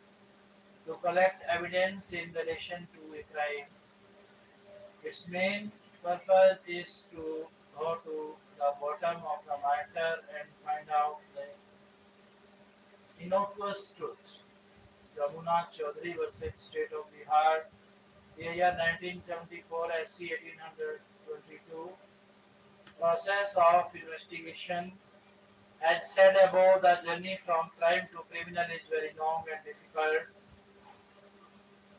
to collect evidence in relation to a crime. Its main purpose is to go to the bottom of the matter and find out the innocuous truth. Jamuna Chaudhary versus State of Bihar, year 1974, SC 1822. Process of investigation. As said above, the journey from crime to criminal is very long and difficult.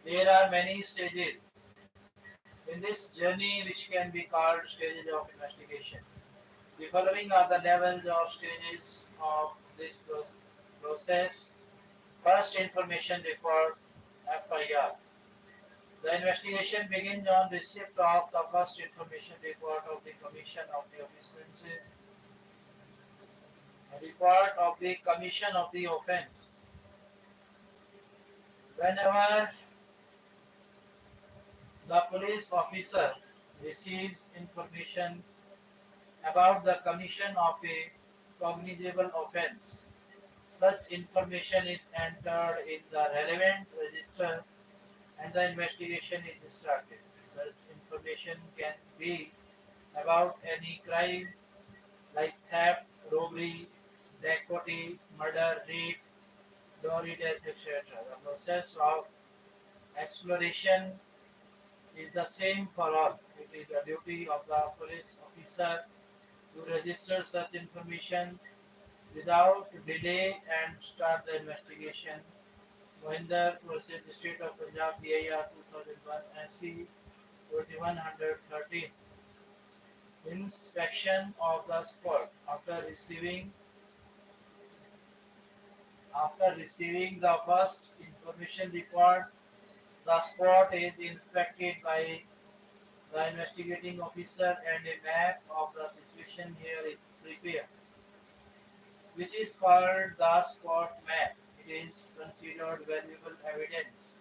There are many stages in this journey which can be called stages of investigation. The following are the levels or stages of this process. First, information report FIR. The investigation begins on receipt of the first information report of the commission of the offence. Report of the commission of the offence. Whenever the police officer receives information about the commission of a cognizable offence, such information is entered in the relevant register and the investigation is started. Such information can be about any crime like theft, robbery, dacoity, murder, rape, dowry death, etc. The process of exploration is the same for all. It is the duty of the police officer to register such information without delay and start the investigation. Mohinder versus the State of Punjab, PIR 2001, SC 2113. Inspection of the spot. After receiving the first information report, the spot is inspected by the investigating officer and a map of the situation here is prepared, which is called the spot map. It is considered valuable evidence.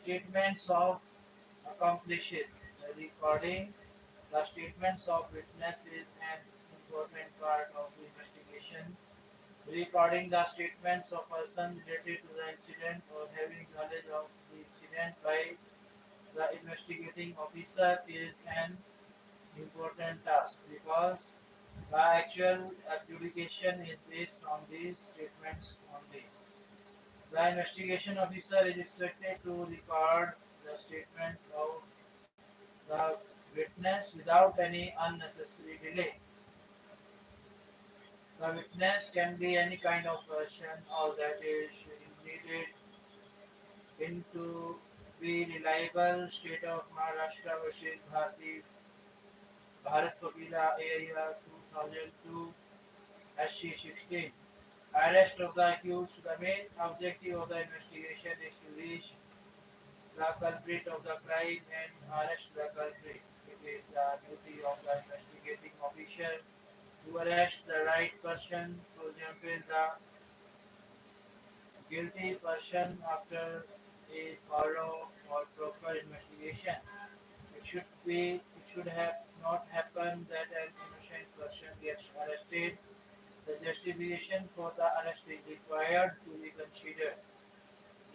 Statements of accomplished. Recording the statements of witnesses an important part of the investigation. Recording the statements of persons related to the incident or having knowledge of the incident by the investigating officer is an important task because the actual adjudication is based on these statements only. The investigation officer is expected to record the statement of the witness without any unnecessary delay. The witness can be any kind of person or that is needed into the reliable state of Maharashtra versus Bharat Vakila area 2002 SC 16. Arrest of the accused. The main objective of the investigation is to reach the culprit of the crime and arrest the culprit. It is the duty of the investigator. investigating officer to arrest the right person, for example, the guilty person after a thorough or proper investigation. It should have not happen that an innocent person gets arrested. The justification for the arrest is required to be considered.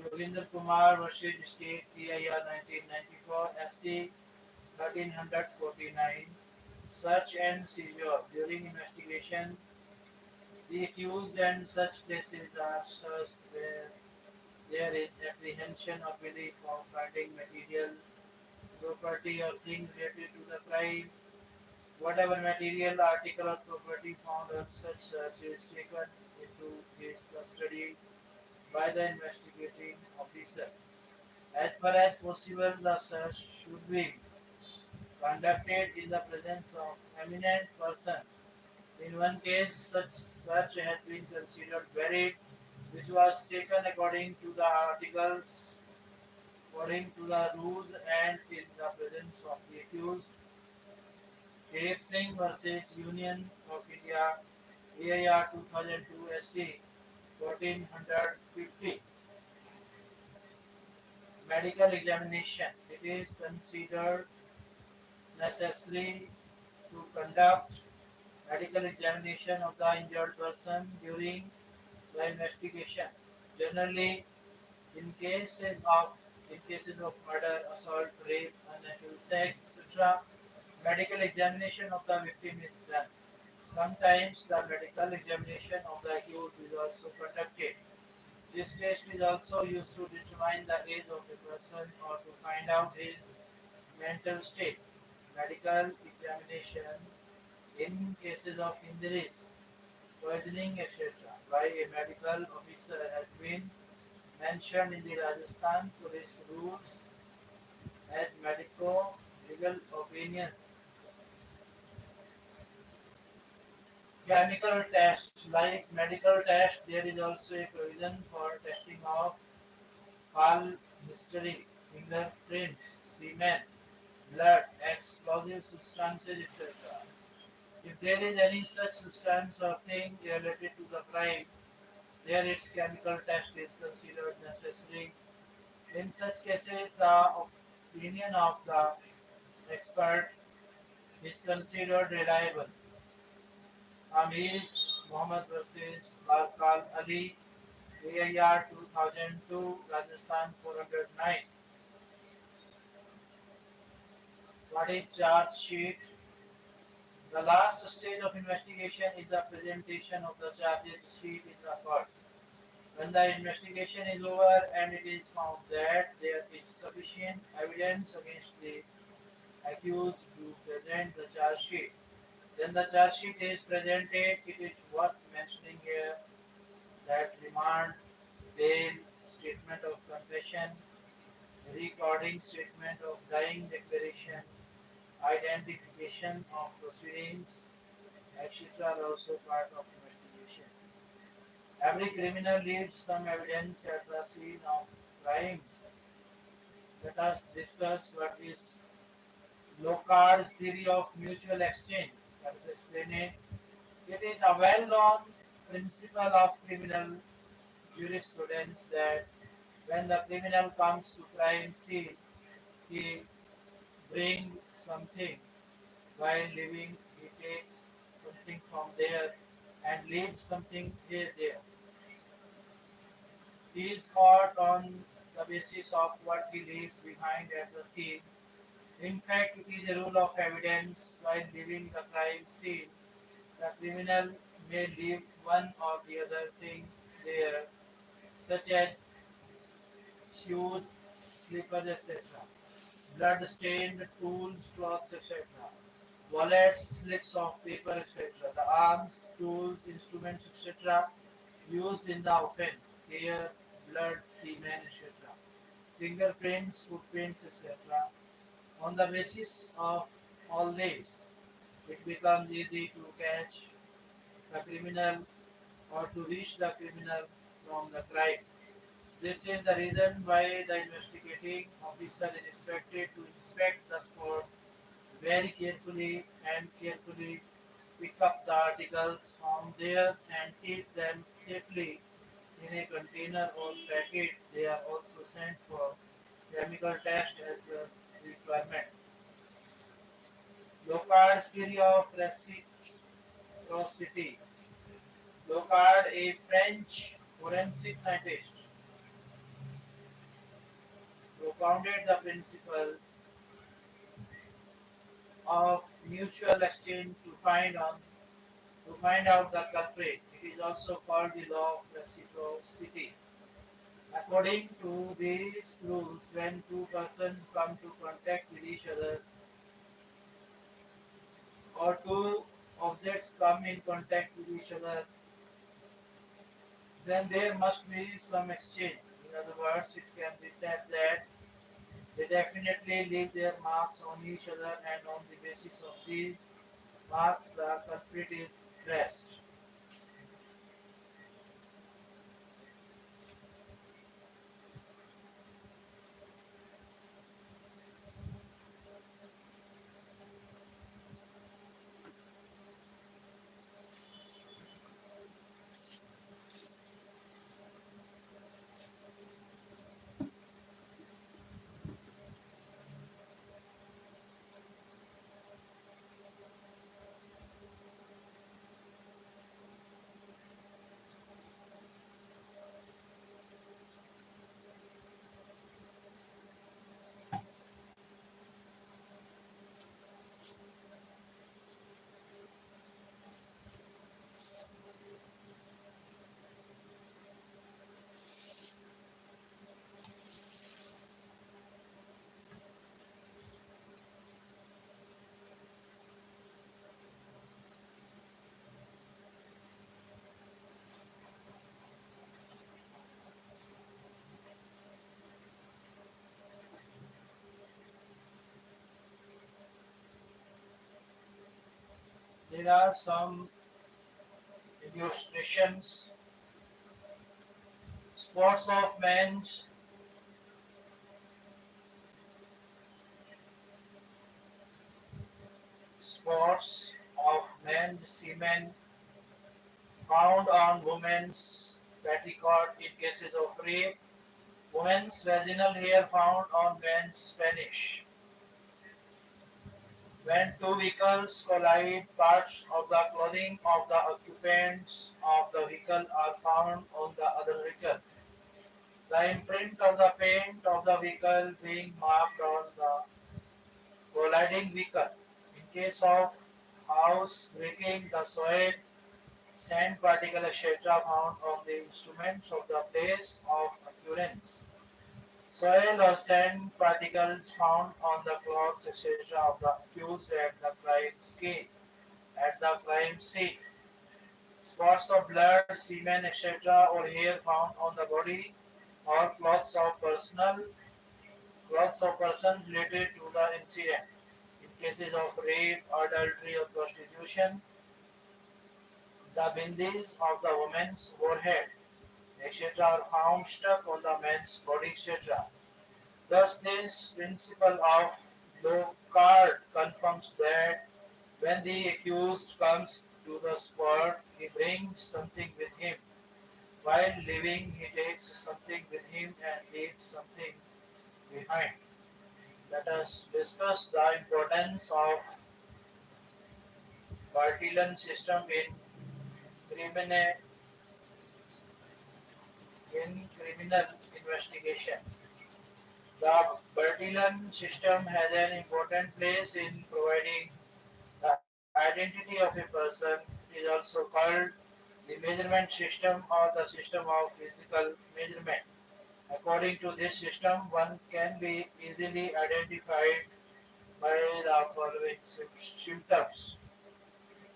Joginder Kumar versus State TIR 1994 SC 1349. Search and seizure. During investigation, the accused and such places are searched where there is apprehension or belief of finding material, property or thing related to the crime. Whatever material, article or property found on such search is taken into his custody by the investigating officer. As far as possible, the search should be conducted in the presence of eminent persons. In one case, such search has been considered valid, which was taken according to the rules and in the presence of the accused. Singh versus Union of India, AIR 2002 SC 1450. Medical examination. It is considered necessary to conduct medical examination of the injured person during the investigation. Generally, in cases of in cases of murder, assault, rape, unnatural sex, etc., medical examination of the victim is done. Sometimes the medical examination of the accused is also conducted. This test is also used to determine the age of a person or to find out his mental state. Medical examination in cases of injuries, poisoning, etc., by a medical officer has been mentioned in the Rajasthan police rules as medico-legal opinion. Chemical test, like medical test, there is also a provision for testing of all history, fingerprints, semen, blood, explosive substances, etc. If there is any such substance or thing related to the crime, there its chemical test is considered necessary. In such cases, the opinion of the expert is considered reliable. Amir Mohammed versus Barkal Ali, AIR 2002, Rajasthan 409. What is charge sheet? The last stage of investigation is the presentation of the charges sheet in the court. When the investigation is over and it is found that there is sufficient evidence against the accused to present the charge sheet, then the charge sheet is presented. It is worth mentioning here that remand, bail, statement of confession, recording statement of dying declaration, identification of proceedings, etc. are also part of investigation. Every criminal leaves some evidence at the scene of crime. Let us discuss what is Locard's theory of mutual exchange. Let us explain it. It is a well-known principle of criminal jurisprudence that when the criminal comes to crime scene, he brings something. While leaving, he takes something from there and leaves something here there. He is caught on the basis of what he leaves behind at the scene. In fact, it is a rule of evidence while leaving the crime scene. The criminal may leave one or the other thing there, such as shoes, slippers, etc. Blood-stained tools, clothes, etc. Wallets, slips of paper, etc. The arms, tools, instruments, etc. used in the offense, hair, blood, semen, etc. Fingerprints, footprints, etc. On the basis of all these, it becomes easy to catch the criminal or to reach the criminal from the crime. This is the reason why the investigating officer is expected to inspect the spot very carefully pick up the articles from there and keep them safely in a container or packet. They are also sent for chemical test as a requirement. Locard's theory of reciprocity. Locard, a French forensic scientist, propounded the principle of mutual exchange to find out the culprit. It is also called the law of reciprocity. According to these rules, when two persons come to contact with each other or two objects come in contact with each other, then there must be some exchange. In other words, it can be said that they definitely leave their marks on each other, and on the basis of these marks, the culprit is traced. There are some illustrations. Spots of men's spots of men's semen found on women's petticoat in cases of rape. Women's vaginal hair found on men's Spanish. When two vehicles collide, parts of the clothing of the occupants of the vehicle are found on the other vehicle. The imprint of the paint of the vehicle being marked on the colliding vehicle. In case of house breaking, the soil, sand particle, etc. found on the instruments of the place of occurrence. Soil or sand particles found on the clothes, etc. of the accused at the crime scene. At the crime scene, spots of blood, semen, etc., or hair found on the body or clothes of persons related to the incident. In cases of rape, adultery, or prostitution, the bindis of the woman's forehead, etc., are found stuck on the man's body, etc. Thus, this principle of Locard confirms that when the accused comes to the spot, he brings something with him. While living, he takes something with him and leaves something behind. Let us discuss the importance of Bartillon system criminal, in criminal investigation. The Bertillon system has an important place in providing the identity of a person. It is also called the measurement system or the system of physical measurement. According to this system, one can be easily identified by the following symptoms.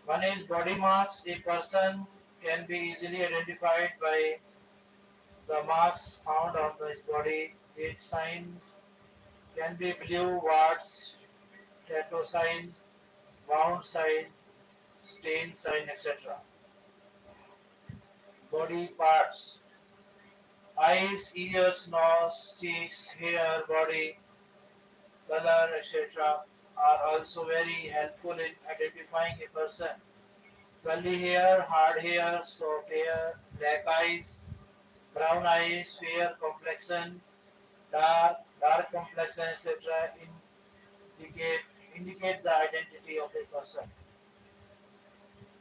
One is body marks. A person can be easily identified by the marks found on his body. Age signs can be blue warts, tattoo sign, wound sign, stain sign, etc. Body parts: eyes, ears, nose, cheeks, hair, body, color, etc. are also very helpful in identifying a person. Curly hair, hard hair, soft hair, black eyes, brown eyes, fair complexion, dark complexion, etc. indicate indicate the identity of a person.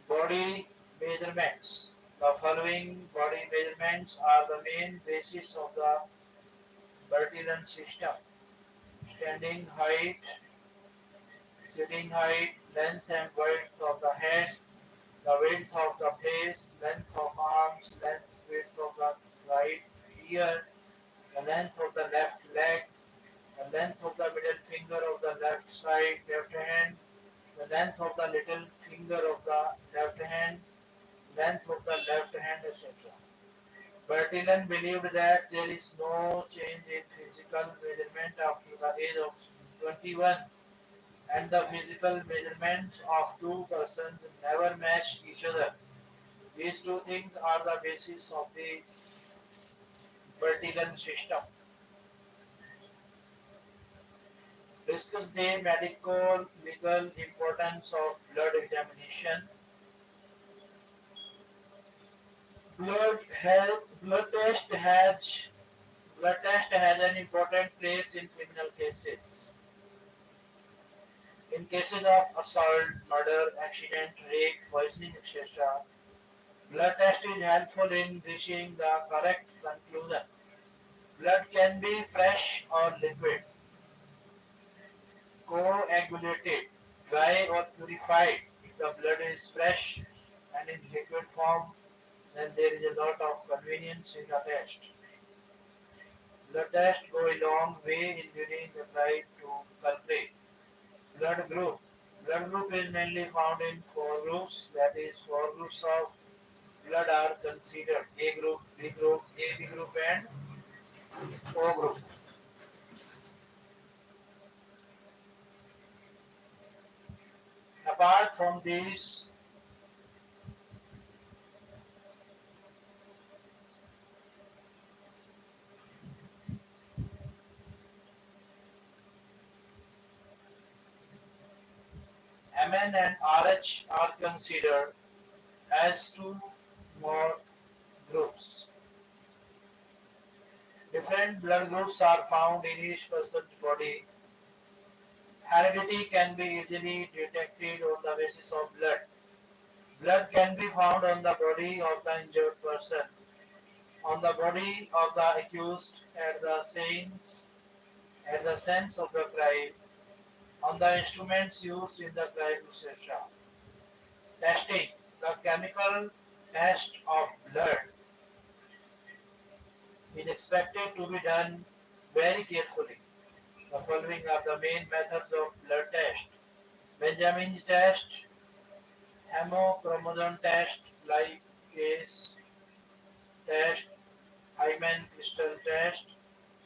Body measurements. The following body measurements are the main basis of the Bertillon system: standing height, sitting height, length and width of the head, the width of the face, length of arms, width of the right ear, the length of the left leg, the length of the middle finger of the left side, left hand, the length of the little finger of the left hand, length of the left hand, etc. Bertillon believed that there is no change in physical measurement after the age of 21, and the physical measurements of two persons never match each other. These two things are the basis of the Bertillon system. Discuss the medical legal importance of blood examination. Blood health blood test has an important place in criminal cases. In cases of assault, murder, accident, rape, poisoning, etc., blood test is helpful in reaching the correct conclusion. Blood can be fresh or liquid, coagulated, dry or purified. If the blood is fresh and in liquid form, then there is a lot of convenience in the test. Blood tests go a long way in leading the bride to culprit. Blood group. Blood group is mainly found in four groups, that is, four groups of blood are considered: A group, B group, AB group, and O group. Apart from these, Mn and Rh are considered as two more groups. Different blood groups are found in each person's body. Heredity can be easily detected on the basis of blood. Blood can be found on the body of the injured person, on the body of the accused at the scenes of the crime, on the instruments used in the crime, etc. Testing. The chemical test of blood is expected to be done very carefully. The following are the main methods of blood test: Benjamin's test, hemochromosome test, lipase test, Hyman crystal test,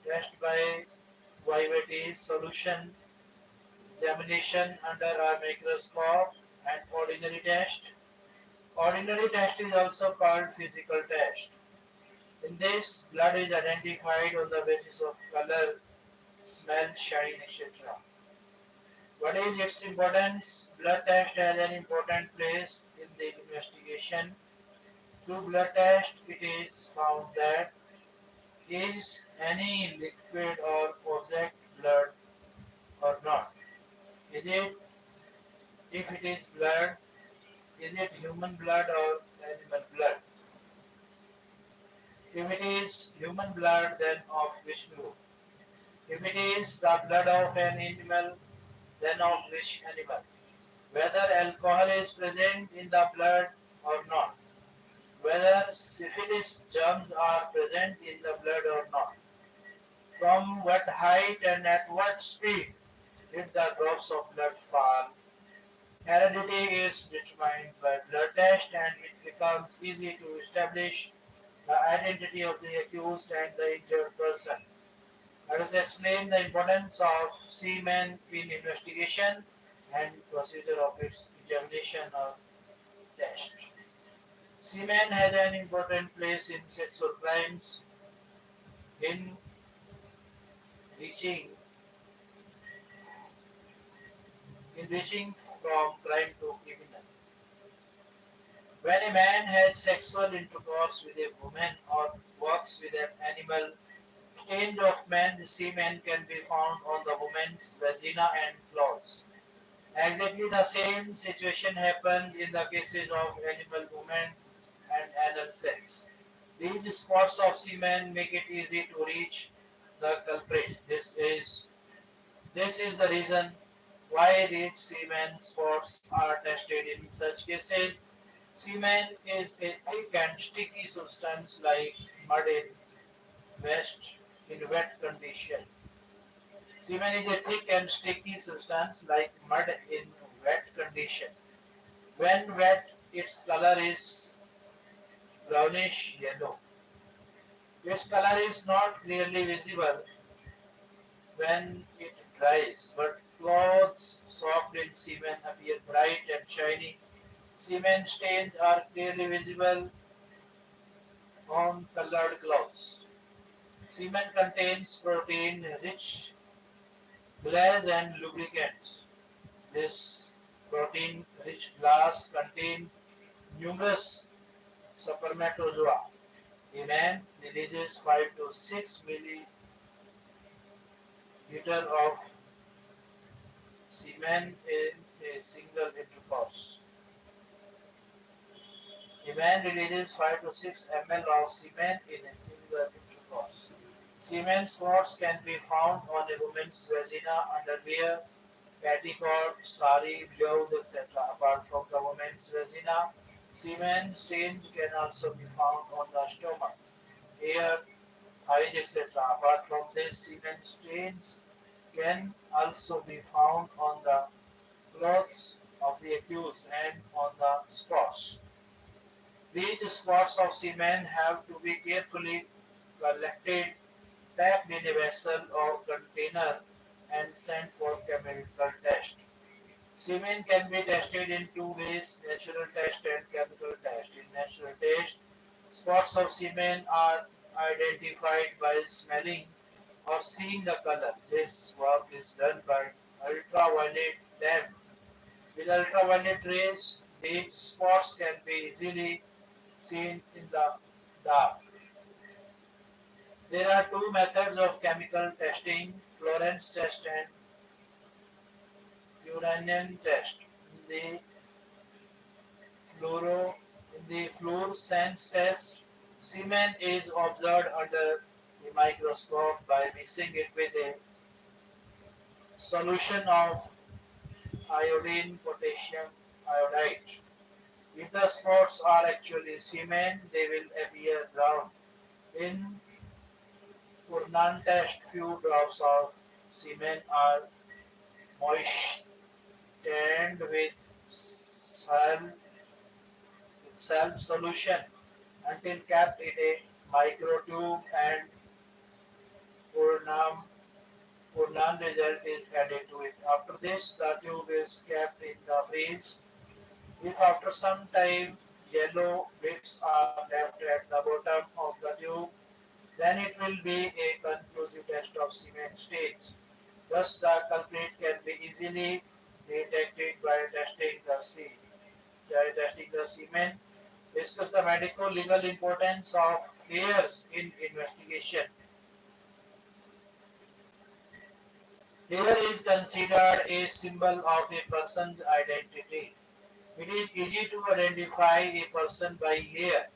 test by Vivate's solution, examination under a microscope, and ordinary test. Ordinary test is also called physical test. In this, blood is identified on the basis of color, smell, shine, etc. What is its importance? Blood test has an important place in the investigation. Through blood test, it is found that is any liquid or object blood or not. Is it, if it is blood, is it human blood or animal blood? If it is human blood, then of which group? If it is the blood of an animal, then of which animal? Whether alcohol is present in the blood or not. Whether syphilis germs are present in the blood or not. From what height and at what speed did the drops of blood fall? Heredity is determined by blood test, and it becomes easy to establish the identity of the accused and the injured person. Let us explain the importance of semen in investigation and procedure of its examination or test. Semen has an important place in sexual crimes in reaching enriching from crime to criminal. When a man has sexual intercourse with a woman or works with an animal, stains of man's semen can be found on the woman's vagina and claws. Exactly the same situation happened in the cases of animal movement and anal sex. These spots of semen make it easy to reach the culprit. This is the reason why these semen spots are tested in such cases. Semen is a thick and sticky substance like mud in wet condition. Semen is a thick and sticky substance like mud in wet condition. When wet, its color is brownish yellow. Its color is not clearly visible when it dries, but clothes soaked in semen appear bright and shiny. Semen stains are clearly visible on colored clothes. Semen contains protein rich glass and lubricants. This protein rich glass contains numerous spermatozoa. A man releases 5 to 6 milliliter of semen in a single intercourse. A man releases 5 to 6 ml of semen in a single intercourse. Semen spots can be found on a woman's vagina, underwear, petticoat, sari, blouse, etc. Apart from the woman's vagina, semen stains can also be found on the stomach, hair, thighs, etc. Apart from this, semen stains can also be found on the clothes of the accused and on the spots. These spots of semen have to be carefully collected, packed in a vessel or container, and sent for chemical test. Semen can be tested in two ways, natural test and chemical test. In natural test, spots of semen are identified by smelling or seeing the color. This work is done by ultraviolet lamp. With ultraviolet rays, these spots can be easily seen in the dark. There are two methods of chemical testing, fluorescence test and uranium test. In the fluoro, in the fluorescence test, semen is observed under the microscope by mixing it with a solution of iodine potassium iodide. If the spots are actually semen, they will appear brown. In Purnan test, few drops of semen are moistened with salt solution until kept in a microtube and Purnam Purnan result is added to it. After this, the tube is kept in the freeze. If after some time yellow bits are left at the bottom of the tube, then it will be a conclusive test of semen stains. Thus, the culprit can be easily detected by testing the semen. Discuss the medical legal importance of hairs in investigation. Hair is considered a symbol of a person's identity. It is easy to identify a person by hair.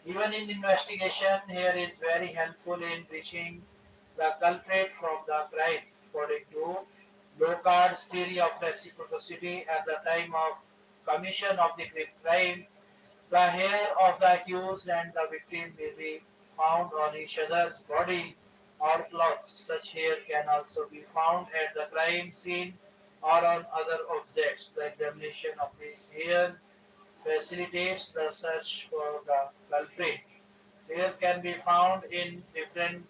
Even in investigation, hair is very helpful in reaching the culprit from the crime. According to Locard's theory of reciprocity, at the time of commission of the crime, the hair of the accused and the victim may be found on each other's body or clothes. Such hair can also be found at the crime scene or on other objects. The examination of this hair facilitates the search for the culprit. Hair can be found in different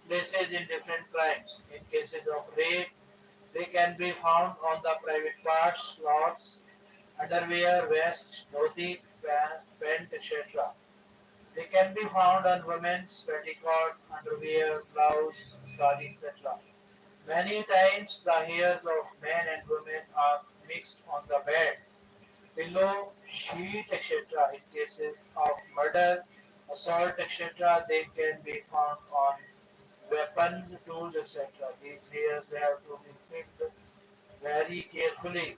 places in different crimes. In cases of rape, they can be found on the private parts, clothes, underwear, vest, dhoti, pant, etc. They can be found on women's petticoat, underwear, blouse, sari, etc. Many times the hairs of men and women are fixed on the bed, pillow, sheet, etc. In cases of murder, assault, etc., they can be found on weapons, tools, etc. These hairs have to be picked very carefully.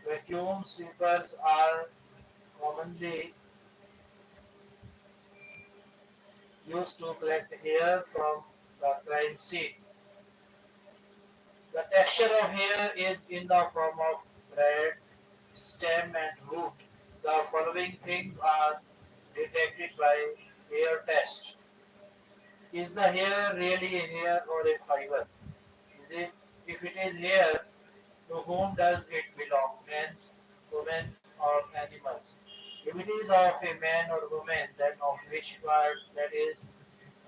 Vacuum sweepers are commonly used to collect hair from the crime scene. The texture of hair is in the form of braid, stem, and root. The following things are detected by hair test. Is the hair really a hair or a fiber? Is it, if it is hair, to whom does it belong? Men, women, or animals? If it is of a man or woman, then of which part, that is,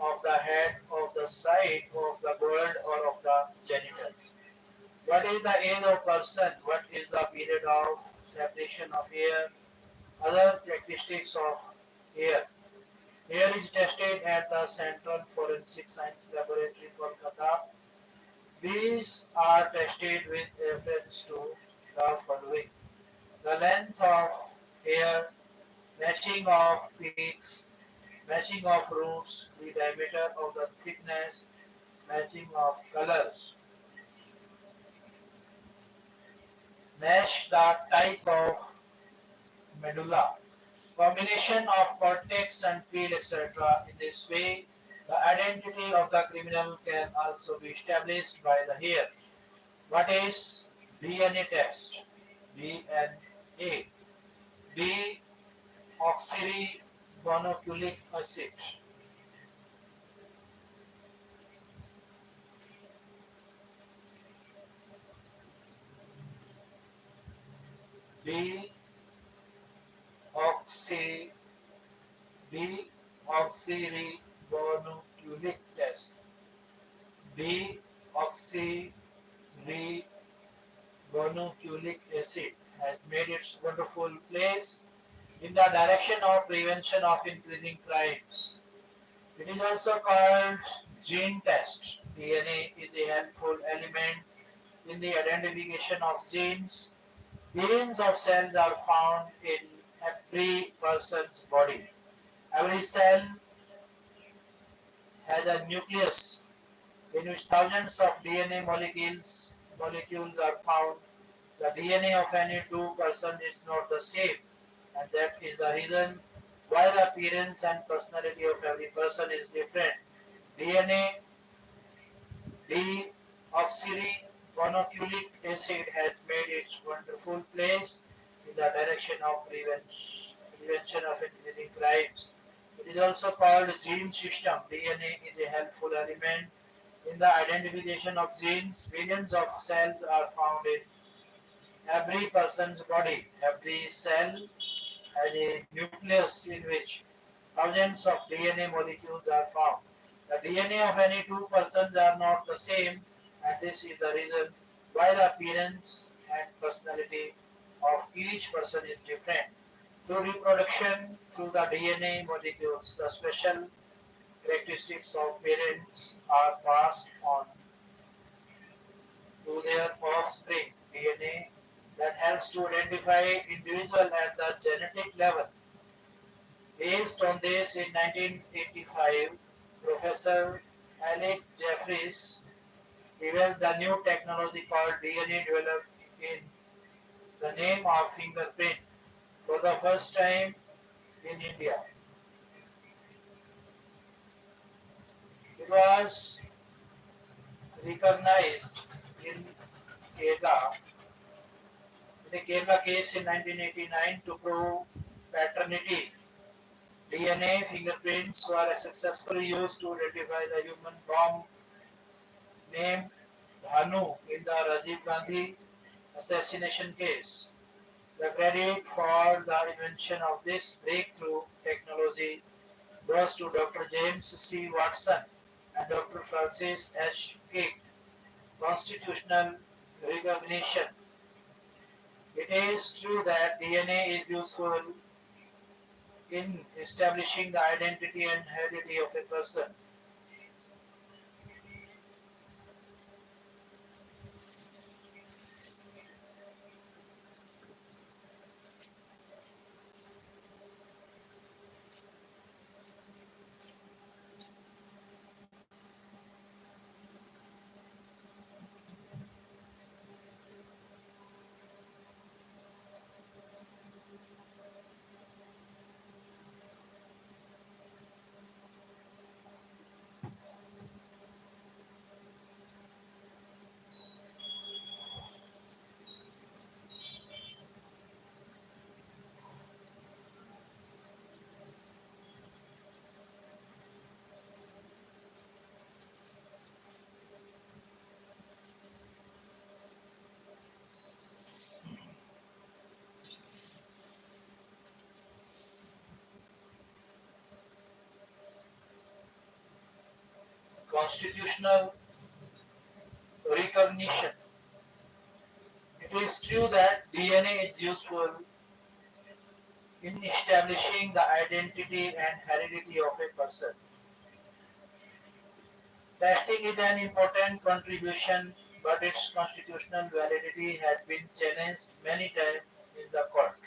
of the head, of the side, of the bird, or of the genitals? What is the age of person? What is the period of separation of hair? Other characteristics of hair. Hair is tested at the Central Forensic Science Laboratory, Kolkata. These are tested with reference to the following: the length of hair, matching of peaks, matching of roots, the diameter of the thickness, matching of colors, match the type of medulla, combination of cortex and peel, etc. In this way, the identity of the criminal can also be established by the hair. What is DNA test? DNA. Deoxyribonucleic acid. Deoxy Deoxyribonucleic test. Deoxyribonucleic acid has made its wonderful place in the direction of prevention of increasing crimes. It is also called gene test. DNA is a helpful element in the identification of genes. Billions of cells are found in every person's body. Every cell has a nucleus in which thousands of DNA molecules are found. The DNA of any two persons is not the same, and that is the reason why the appearance and personality of every person is different. DNA deoxyribonucleic acid has made its wonderful place in the direction of prevention of increasing crimes. It is also called gene system. DNA is a helpful element in the identification of genes. Billions of cells are found in every person's body. Every cell has a nucleus in which thousands of DNA molecules are found. The DNA of any two persons are not the same, and this is the reason why the appearance and personality of each person is different. Through reproduction through the DNA molecules, the special characteristics of parents are passed on to their offspring. DNA that helps to identify individual at the genetic level. Based on this, in 1985, Professor Alec Jeffries developed the new technology called DNA developed in the name of fingerprint for the first time in India. It was recognized in Kerala, in a Kerala case in 1989 to prove paternity. DNA fingerprints were successfully used to identify the human bomb named Dhanu in the Rajiv Gandhi assassination case. The credit for the invention of this breakthrough technology goes to Dr. James C. Watson and Dr. Francis H. Crick. Constitutional recognition. It is true that DNA is useful in establishing the identity and heredity of a person. constitutional recognition. It is true that DNA is useful in establishing the identity and heredity of a person. Testing is an important contribution, but its constitutional validity has been challenged many times in the court.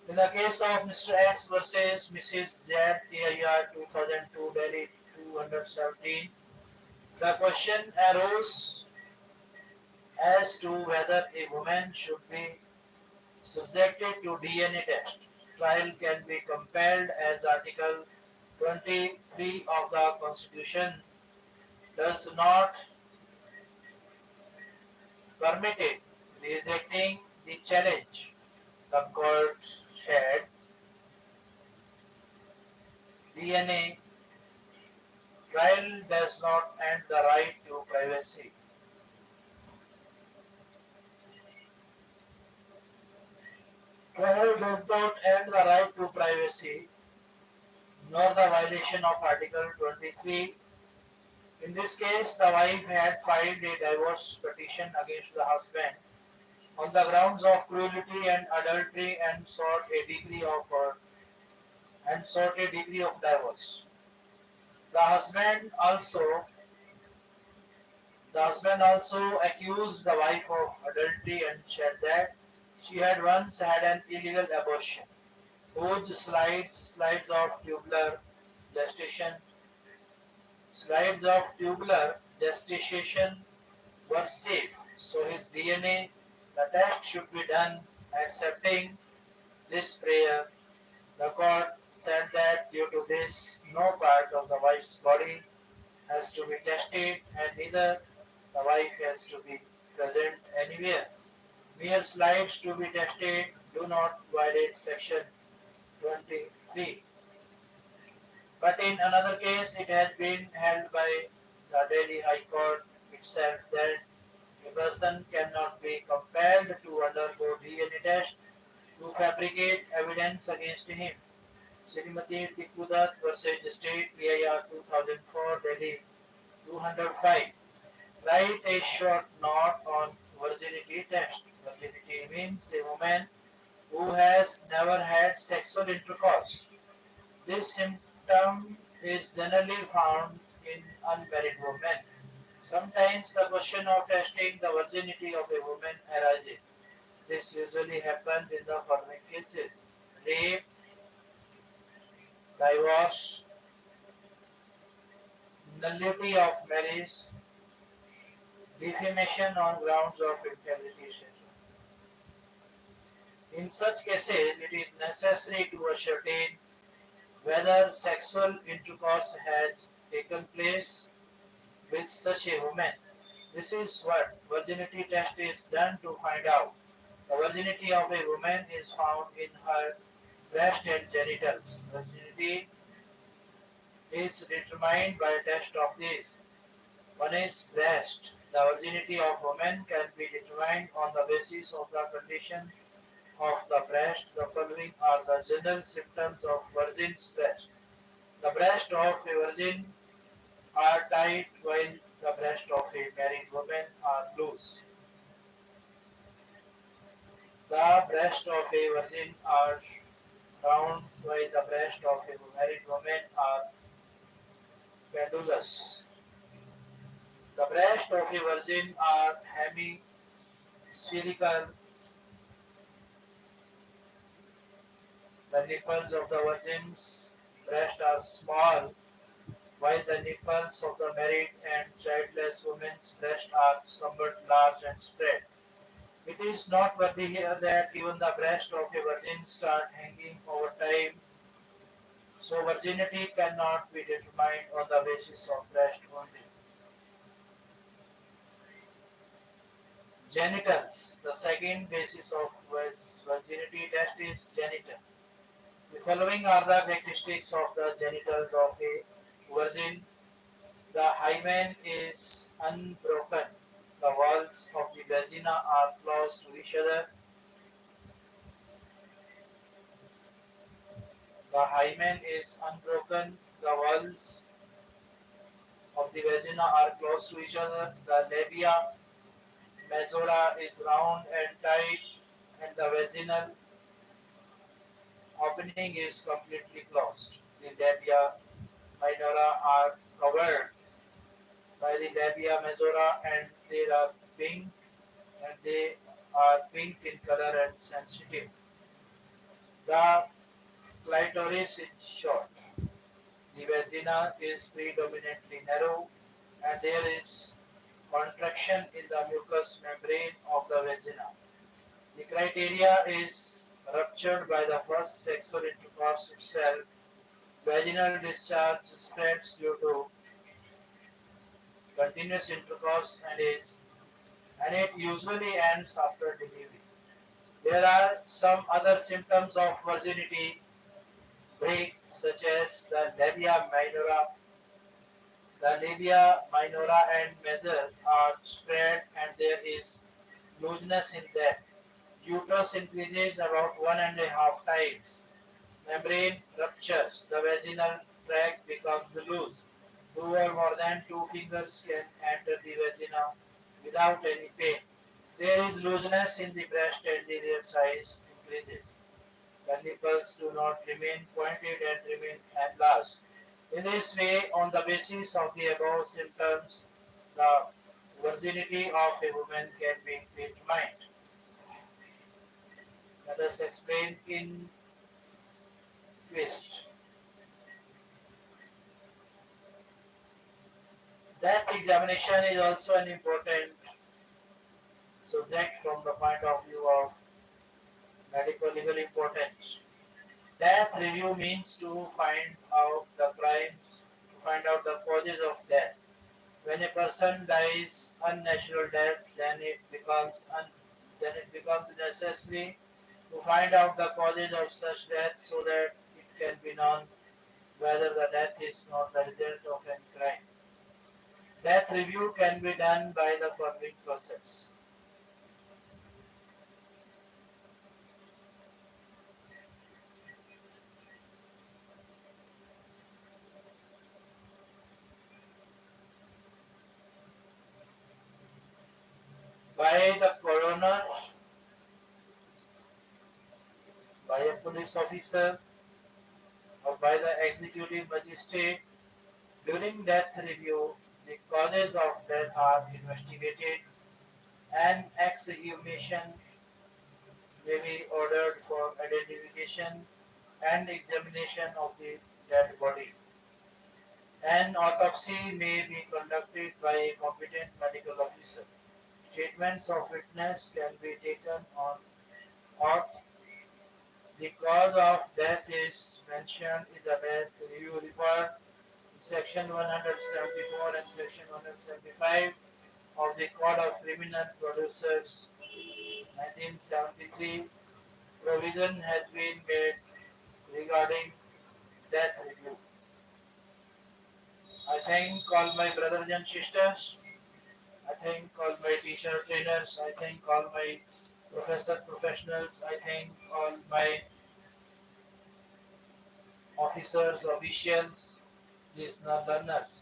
In the case of Mr. X versus Mrs. Z, AIR 2002, Delhi 217, the question arose as to whether a woman should be subjected to DNA test. Trial can be compelled as Article 23 of the Constitution does not permit it, rejecting the challenge. The court said DNA trial does not end the right to privacy. Trial does not end the right to privacy, nor the violation of Article 23. In this case, the wife had filed a divorce petition against the husband on the grounds of cruelty and adultery and sought a degree of divorce. The husband also the husband also accused the wife of adultery and said that she had once had an illegal abortion, whose gestation slides of tubular gestation were safe. So his DNA, the test should be done. Accepting this prayer, the court said that due to this, no part of the wife's body has to be tested and neither the wife has to be present anywhere. Mere slides to be tested do not violate Section 23. But in another case, it has been held by the Delhi High Court itself that a person cannot be compelled to undergo DNA test to fabricate evidence against him. Srimati Tikkudat versus State PIR 2004, Delhi 205. Write a short note on virginity test. Virginity means a woman who has never had sexual intercourse. This symptom is generally found in unmarried women. Sometimes the question of testing the virginity of a woman arises. This usually happens in the following cases: rape, divorce, nullity of marriage, defamation on grounds of infidelity, etc. In such cases, it is necessary to ascertain whether sexual intercourse has taken place with such a woman. This is what virginity test is done to find out. The virginity of a woman is found in her breast and genitals. Virginity is determined by a test of these. One is breast. The virginity of women can be determined on the basis of the condition of the breast. The following are the general symptoms of virgin's breast. The breast of a virgin are tight while the breast of a married woman are loose. The breast of a virgin are round while the breast of a married woman are pendulous. The breast of a virgin are hemispherical. The nipples of the virgin's breast are small, while the nipples of the married and childless woman's breast are somewhat large and spread. It is noteworthy here that even the breast of a virgin start hanging over time, so virginity cannot be determined on the basis of breast only. Genitals. The second basis of virginity test is genital. The following are the characteristics of the genitals of a virgin. The hymen is unbroken. The walls of the vagina are close to each other. The hymen is unbroken. The walls of the vagina are close to each other. The labia majora is round and tight, and the vaginal opening is completely closed. The labia minora are covered by the labia majora, and they are pink in color and sensitive. The clitoris is short. The vagina is predominantly narrow, and there is contraction in the mucous membrane of the vagina. The criteria is ruptured by the first sexual intercourse itself. Vaginal discharge spreads due to continuous intercourse and it usually ends after delivery. There are some other symptoms of virginity break, such as the labia minora and major are spread, and there is looseness in them. Uterus increases about 1.5 times. Membrane ruptures. The vaginal tract becomes loose. Two or more than two fingers can enter the vagina without any pain. There is looseness in the breast and the rear size increases. The nipples do not remain pointed and remain enlarged. In this way, on the basis of the above symptoms, the virginity of a woman can be determined. Let us explain in twist. Death examination is also an important subject from the point of view of medical legal importance. Death review means to find out the crimes, to find out the causes of death. When a person dies unnatural death, then it becomes necessary to find out the causes of such death so that it can be known whether the death is not the result of any crime. Death review can be done by the following process. By the coroner, by a police officer, or by the executive magistrate. During death review, the causes of death are investigated and exhumation may be ordered for identification and examination of the dead bodies. An autopsy may be conducted by a competent medical officer. Statements of witness can be taken on oath. The cause of death is mentioned in the death review report, Section 174 and Section 175 of the Code of Criminal Procedures 1973. Provision has been made regarding death review. I thank all my brothers and sisters. I thank all my teacher trainers. I thank all my professor professionals. I thank all my officers, officials, listener learners.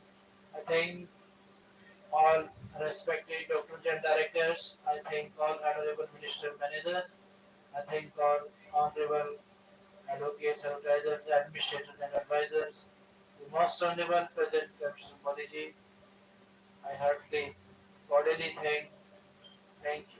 I thank all respected doctors and directors. I thank all honorable minister managers. I thank all honorable advocates, advertisers, administrators and advisors. The most honorable President Mr. Modi ji, I heartily, cordially thank you.